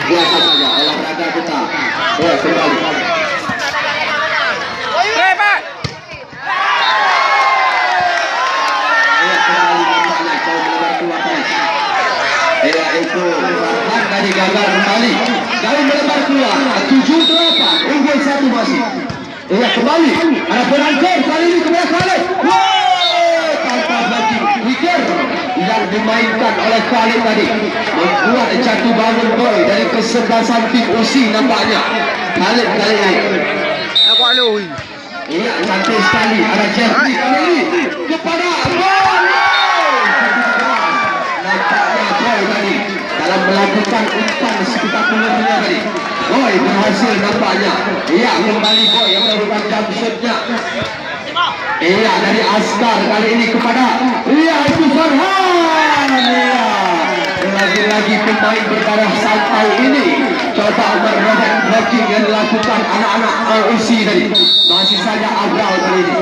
Biasa saja olahraga kita. Ya, kembali. Pak. Ya, kembali nampaknya jauh melebar keluar tadi. Ya, itu Farhan tadi gagal kembali. Jauh melebar keluar. 7-8. Unggul 1 masih. Ya, kembali. Ada penangkar kali ini kepada Khalid. Tanpa lagi wicket yang dimainkan oleh Khalid tadi membuat jatuh bangun Boy dari kesebelasan tim UC nampaknya. Khalid kali ini. Aku alui. Iya, cantik sekali. Ada Jeffrey kali ini kepada Boy. Nampaknya Boy tadi dalam melakukan umpan sekitar 10 meter tadi. Boy berhasil nampaknya. Iya, kembali Boy yang melakukan jump shotnya. Iya, dari Askar kali ini kepada itu Farhan. Iya, lagi-lagi pemain berdarah santai ini coba merobek blocking yang dilakukan anak-anak OUC tadi. Masih saja Abral kali ini.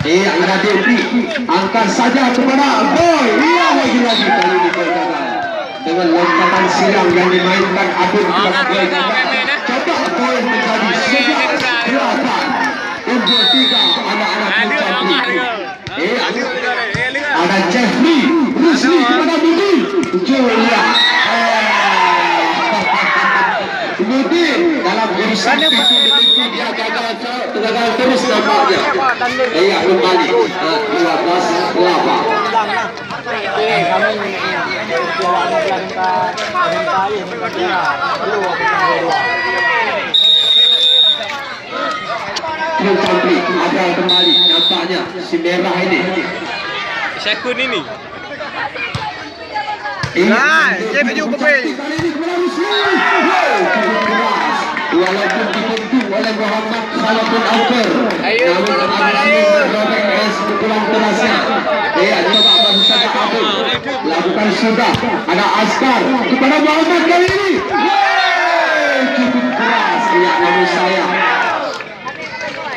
Iya, ada Devi. Angkat saja kepada Boy. Iya, lagi-lagi kali ini Boy gagal. Dengan lompatan silang yang dimainkan Abid kepada Boy gagal. Coba Boy menjadi sejak belakang. Unggul 3 anak-anak Puncak. Ada Jeffrey, Rusli kepada Mudin. Julia. Mudin dalam urusan itu dia gagal terus nampaknya. Iya, kembali 12-8. Campli ada kembali nampaknya si merah ini. Sekun ini. Nah, dia baju kopi. Walaupun dibentuk oleh Muhammad Salahuddin Aukar, namun robek pukulan kerasnya. Iya, coba baru saja Abid lakukan sudah. Ada Askar kepada Muhammad kali ini. Cukup keras. Iya, namun sayang.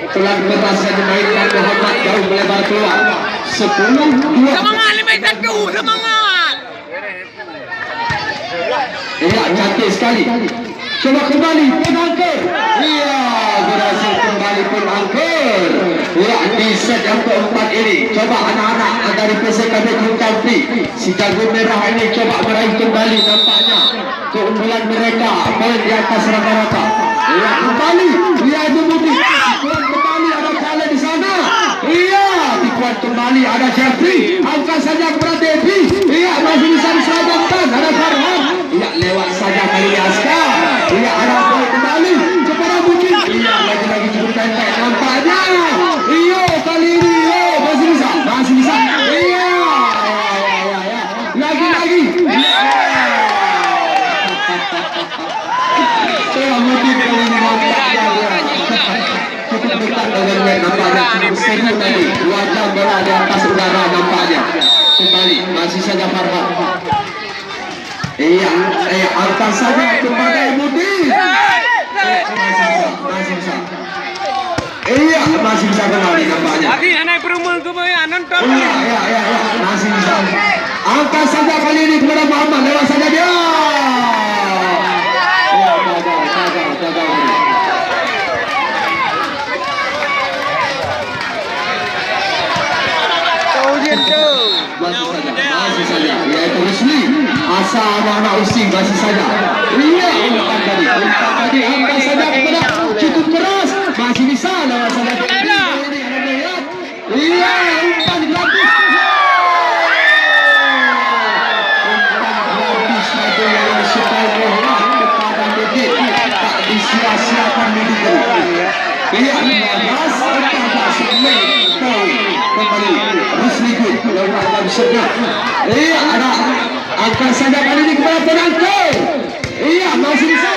Pukulan keras yang dimainkan Muhammad jauh melebar keluar. 10-2. Semangat 5-1, semangat. Iya, cantik sekali. Coba kembali Penangker. Iya, berhasil kembali Penangker. Ya, di set yang keempat ini. Coba anak-anak dari PSKB Campli. Si jago merah ini coba meraih kembali nampaknya keunggulan mereka poin di atas rata-rata. Iya kembali, dia itu Budi. Tikuan kembali ada Kale di sana. Iya, tikuan kembali ada Jeffrey. Angkat saja kepada Devi. Iya masih bisa diselamatkan. Ada Farhan. Iya lewat saja kali ini Askar. Iya ada poin kembali kepada Budi. Iya lagi-lagi cukup pendek nampaknya. Iya kali ini masih bisa, masih bisa. Iya. Lagi-lagi. Mungkin kali ini nampaknya cukup dekat dengan net nampaknya cukup sering tadi 2 jam bola di atas udara nampaknya. Kembali masih saja Farhan. Iya, angkat saja kepada Budi. Masih bisa. Iya, masih bisa kembali nampaknya. Abi anak perumah tu boleh nonton. Iya, masih bisa. Angkat saja kali ini kepada Muhammad, lewat saja dia. Gagal. Ujian tu. Masih saja. Yaitu Rusli. Asa anak-anak Usi masih saja. Iya, umpan tadi. Angkat saja kepada cukup keras. Masih bisa lewat saja. Iya, umpan gratis. Disia-siakan begitu. Iya, kembali Rusli lewat sedang. Iya, ada angkat saja kali ini kepada penangkau. Iya, masih bisa.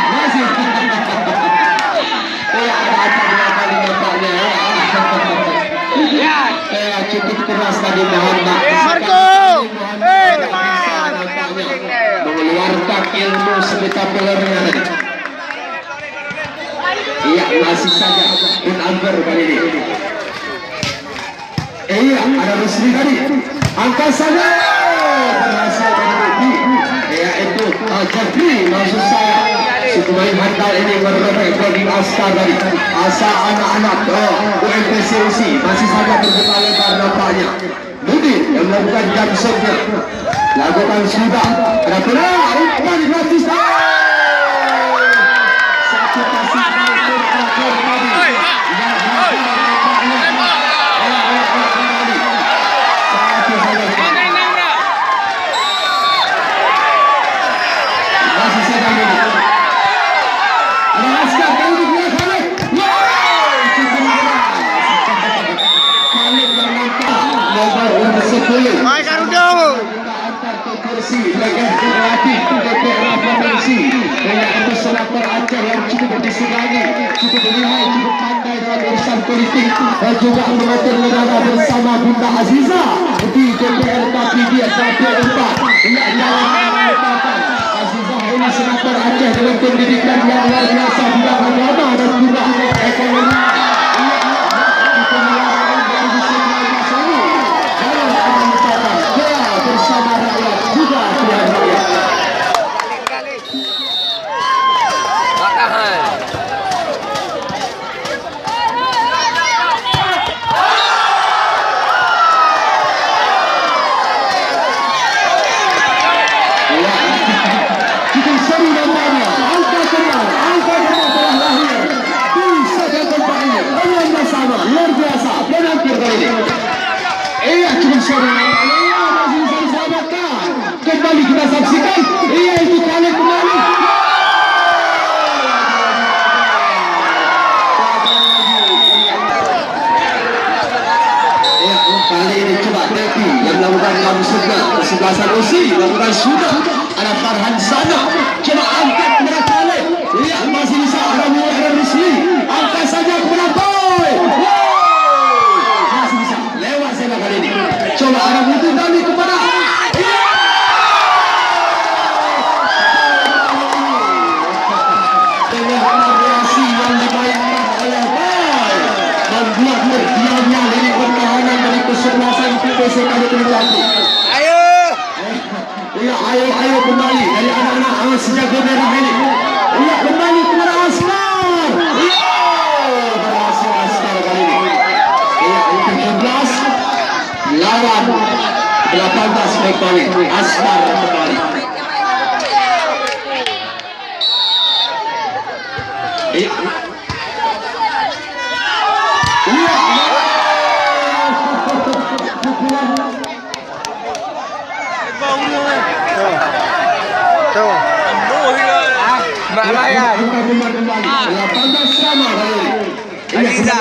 Masih. Iya, ada angkat kali nampaknya. Iya, cukup keras tadi Muhammad. Marco. Teman. Mengeluarkan ilmu sebetulnya tadi. Iya masih saja Bin Akbar kali ini. Iya ada Rusli tadi. Angkat saja. Berhasil tadi. Iya itu Jeffrey maksud saya. Si pemain handal ini berlebih bagi Askar tadi. Asa anak-anak UMPC USI masih saja terbuka lebar nampaknya. Budi yang melakukan jam shotnya. Lakukan sudah. Ada peluang. Umpan gratis. Satu kasih masih saja ini. Ada Askar kali ini dia Khalid. Cukup keras. Khalid yang nampak lebar untuk 10. Hai Garuda. Kursi bagian berlatih DPR Provinsi dengan pesenator Aceh yang cukup disegani, cukup lihai, cukup pandai dalam urusan politik dan juga mengatur negara bersama Bunda Aziza di DPR tapi dia sampai 4. Ia mengatakan Aziza ini senator Aceh dengan pendidikan yang luar biasa bidang agama dan juga ekonomi. Bersama rakyat juga Tuhan rakyat. Makahan. Kita seri nampaknya. Angka telah lahir. Bisa dan tempatnya. Dengan bersama luar biasa. Penangkir kali ini. Iya cukup seri nampaknya. Kembali kita saksikan. Iya itu kali kembali. Ya kali ini coba Devi yang melakukan kamu segar kesebelasan Usi melakukan sudah ada Farhan sana coba angkat kepada Khalid. Iya masih bisa ada Mulai dan Rusli angkat saja kepada Boy. Masih bisa lewat saja kali ini. Coba ada Butuh tadi kepada membuat berdiamnya dari pertahanan dari kesebelasan PPC kali terjadi. Iya, ayo kembali dari anak-anak sejago merah ini. Iya, kembali kepada Askar. Iya, berhasil Askar kali ini. Iya, itu 17 lawan 18 baik balik Asmar kembali. Tuh. Mbak Maya. 18 sama kali ini. Aziza.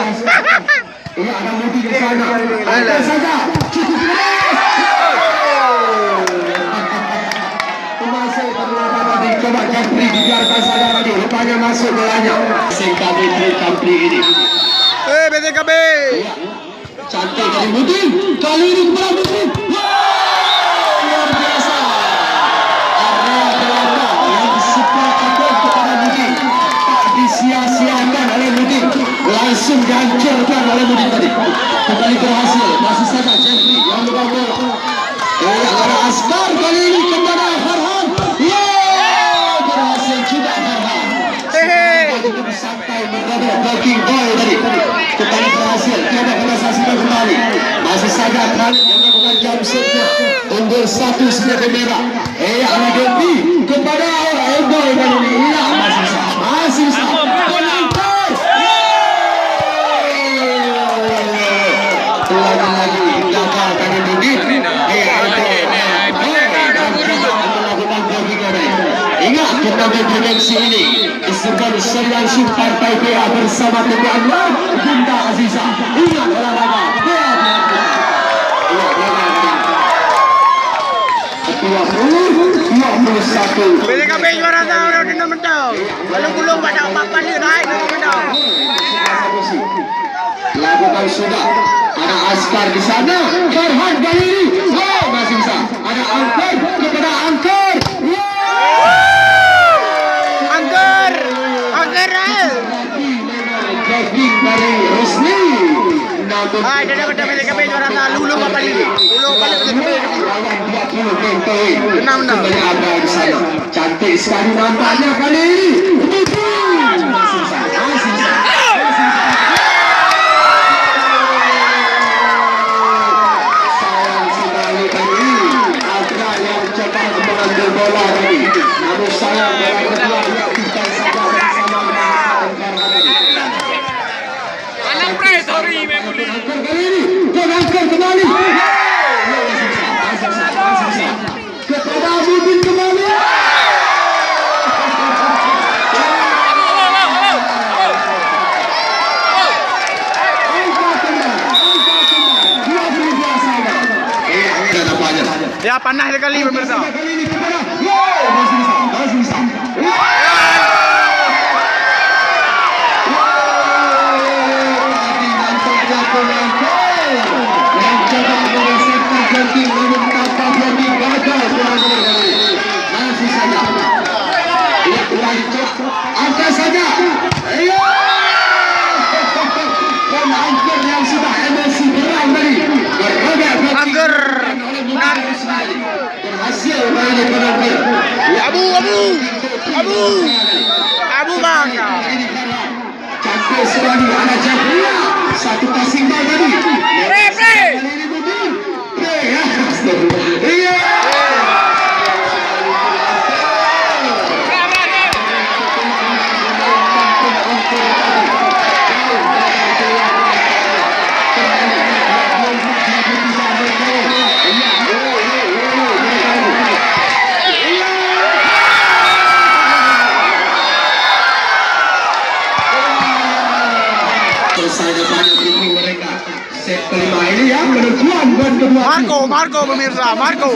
Ini ada Mudi di sana. Ada saja. Masuk terlalu tadi. Coba Jeffrey dibiarkan saja tadi. Rupanya masuk bolanya. Singkabi Kampri ini. BTKB. Cantik dari Mudi. Kali ini kepada Mudi. Luar biasa. Area belakang yang disepakati kepada Mudi. Tak disia-siakan oleh Mudi. Langsung dihancurkan oleh Mudi tadi. Kembali berhasil. Masih saja Jeffrey yang bergabung. Ada Askar kali ini kepada Farhan. Berhasil juga Farhan. Sampai berada blocking ball tadi. Kembali berhasil. Tiada kena saksikan kembali. Masih saja Khalid yang melakukan jump shotnya. Unggul 1 senjata merah. Ada Devi kepada Elboy kali ini. Iya masih sah. Masih sah. Penonton. Lagi-lagi gagal kali ini. Ingat kita berdimensi ini disebut Seriansi Partai PA bersama Teguh Anwar Bunda Aziza. Ingat olahraga PA Ketua 21 BTKB juara tahun di Mentau. Belum pada papan dia naik di Mentau. Lakukan sudah. Ada Askar di sana. Farhan kali ini. Masih bisa. Ada Angkor kepada Angkor. Jogging dari Rusni. Hai, dia dapat BTKB juara tahun. Lulu papan ini. Lulu balik BTKB. Menang. Kembali ada di sana. Cantik sekali nampaknya kali ini. Masih bisa. Sayang sekali tadi. Adra yang cepat mengambil bola tadi. Namun sayang bola kedua diaktifkan saja bersama Angkor kembali. Kepada Mudin kembali. Ya panah sekali pemirsa. Masih bisa. Yang coba menyelesaikan jogging namun tanpa jogging gagal masih saja. Dia kembali angkat saja. Dan Angkor yang sudah emosi berang tadi Angkor berhasil kembali penonton. Abu bangga. Cantik sekali ada Jafria. Satu passing ball tadi. Iya. Selesai banyak briefing mereka. Set kelima ini ya penentuan buat kedua. Marco pemirsa, Marco.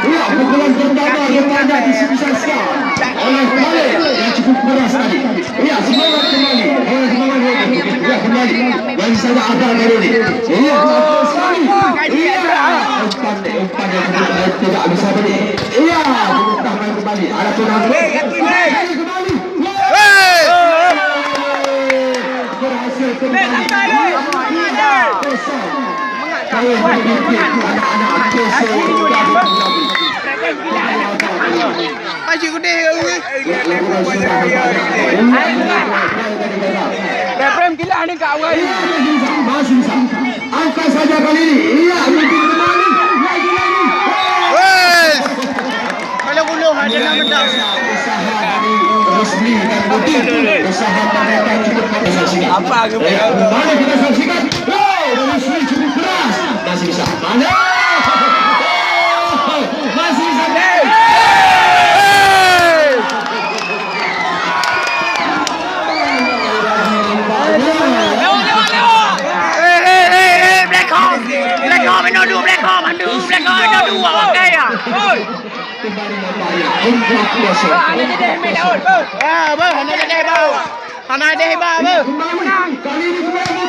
Ya, pukulan pertama rupanya disukseskan oleh Khalid yang cukup keras tadi. Ya, semangat kembali. Ya, kembali. Bagi saja Abang kali ini. Iya, sekali. Iya, umpan yang tidak bisa beri. Iya, tahan kembali. Ada penonton. Kembali. Berhasil kembali. Aji gede. Frame gila ni kau kan. Masih bisa. Angkat saja kali ini. Iya, mungkin kembali. Lagi. Wes. Kalau gulung ada nak menang. Usaha dari Rosli dan Mutin. Usaha mereka cukup keras. Apa ke? Kembali kita saksikan. Rosli cukup keras. Masih bisa. Mana? Masih bisa. Kembali membayar. Ya, bang, hana ada bau. Hana ada hebat, bang. Kali ini kembali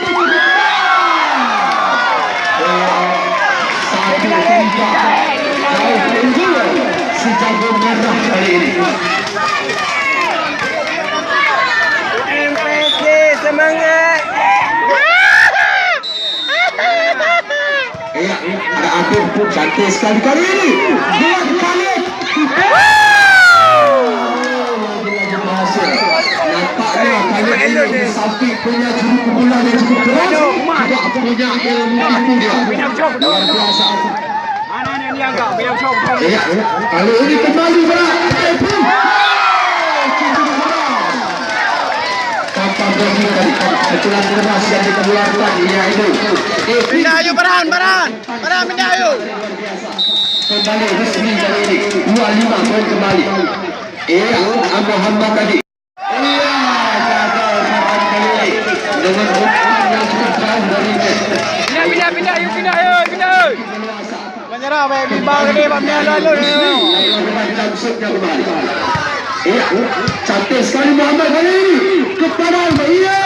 si jago merah kali ini. MPC semangat. Ya, ada Afif pun cantik sekali kali ini. Dua kali. Berhasil. Nampaknya kali ini Safi punya juru pukulan yang cukup keras. Juga punya ilmu tipu dia. Luar biasa. Mana ni dia kau? Biar show. Ya, kali ini kembali berat. Tanpa berhenti tadi. Pukulan keras yang dikeluarkan. Ya, itu. Pindah ayo Baran. Baran pindah ayo. Kembali resmi kali ini 25 poin kembali. Muhammad tadi. Iya, gagal serangan kali ini dengan umpan yang cukup jauh dari net. Pindah ayo. Menyerah baik bimbang ni pamnya lalu. Macam shootnya kembali. Iya, cantik sekali Muhammad kali ini. Kepada iya.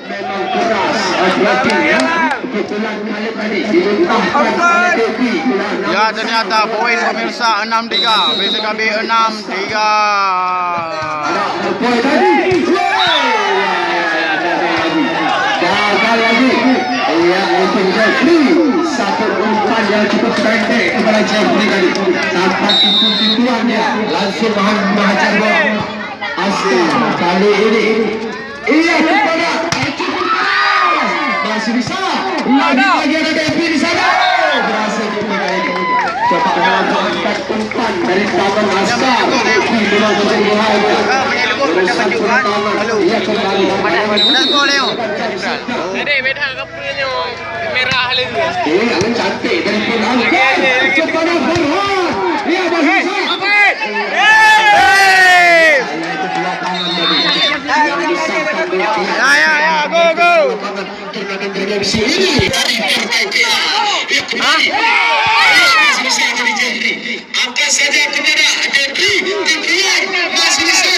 Memang keras. Berarti ya. Kebetulan kali tadi dilentahkan oleh Devi. Ya, ternyata poin pemirsa 6-3. BCKB 6-3. Ada poin tadi. Gagal lagi. Iya, untuk Jeffrey. Satu umpan yang cukup pendek kepada Jeffrey tadi. Tanpa tipu-tipuan dia. Langsung menghajar bola. Asli kali ini. Iya, kepada masih bisa. Lagi ada Devi di sana. Berhasil juga kali ini. Cepat melakukan umpan dari tangan Askar. Devi memang bersungguh-sungguh. Ia kembali. Dah gol Leo. Jadi beda kepulnya merah lagi. Yang cantik dari pun Angkat kepada Farhan. Ia masih bisa. Ya, go. Angkat saja kepada Devi. Masih bisa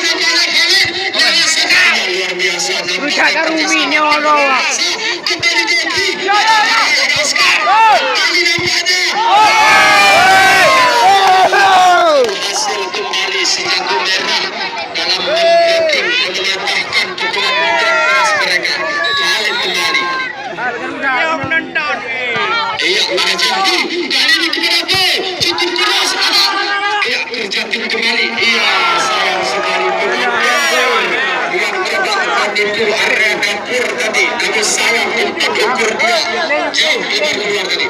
luar biasa. Bukan Rumi ni orang. Kembali Devi. Hasil kembali Singapura merah dalam ranking menyatakan pukulan hujan keras mereka. Kali kembali. Dia menonton. Iya, Jati. Kali ini kepada Boy. Cukup keras. Iya, Jati kembali. Iya, sayang sekali penonton. Yang tegakkan itu area dapur tadi. Tapi sayang untuk ukur dia. Jauh keluar tadi.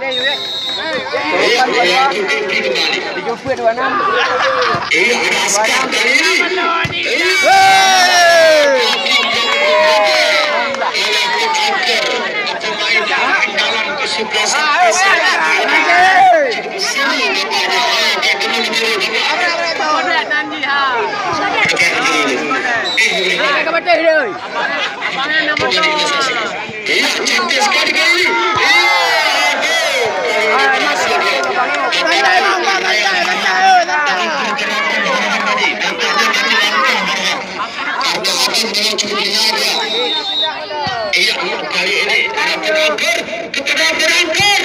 Iya, Devi kembali. Iya, ada Askar kali ini. Cantik sekali kali ini. Iya, kali ini ada penangkar kepada penangkar.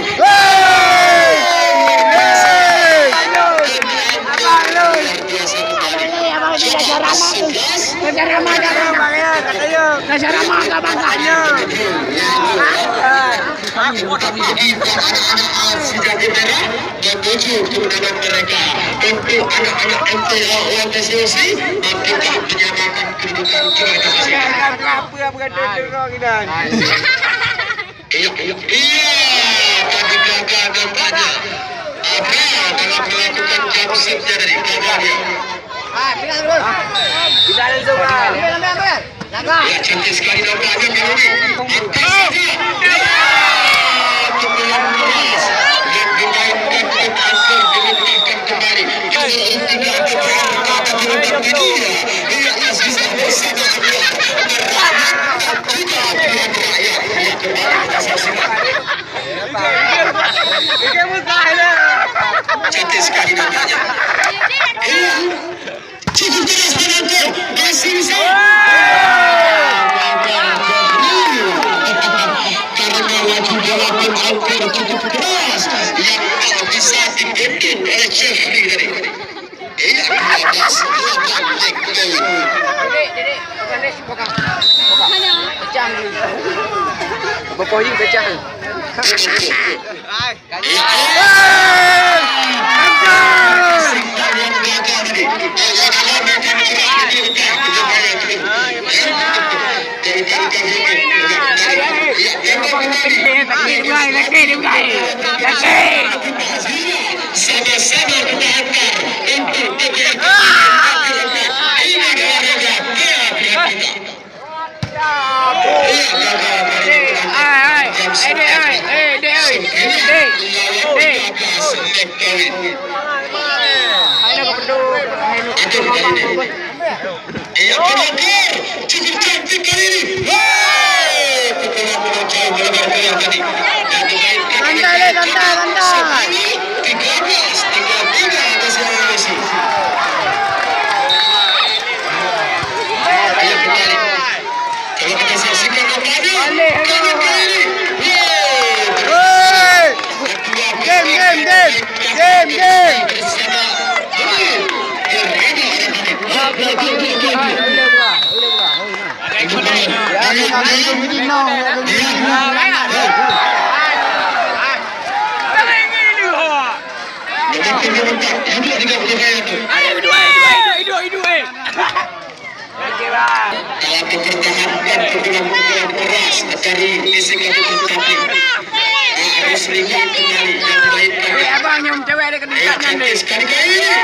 Kejar ramah, katanya. anak-anak Sejati Merah menuju kemenangan mereka. Untuk anak-anak MTA OMPCOC kita menyamakan kedudukan kita masing-masing. Apa kata terang kita? Iya, tadi gagal nampaknya. Dalam melakukan jump serve-nya dari gagal dia. Kita ada semua. Ya, cantik sekali nampaknya kali ini. Angkat saja. Pukulan keras yang dimainkan dan akan diletakkan kembali. Tiga kata diletakkan dia. Ia bisa bersama Allah. Merayakan juga pilihan rakyat. Ia kembali kita saksikan. Cantik sekali nampaknya. Iya. Cukup keras penonton. Masih bisa. Karena laju balapan angker cukup keras yang tak bisa dibikin oleh Jeffrey tadi. Ia 12 naik poin. Berpoing pecah. Sama-sama kita hantar untuk kegiatan ini olahraga kita. Ia penakar cukup cantik kali ini. Pukulan menjauh melebar keluar tadi. Santai. 13-33 atas lawan Messi. Ayo kembali. Kalau kita saksikan nampaknya kanan kali ini. Game. Bersama telah mempertahankan pukulan-pukulan keras dari Meksiko Tetapi harus ringan kembali dan mainkan. Abang yang cewek ada kedekatnya Cantik sekali kali ini.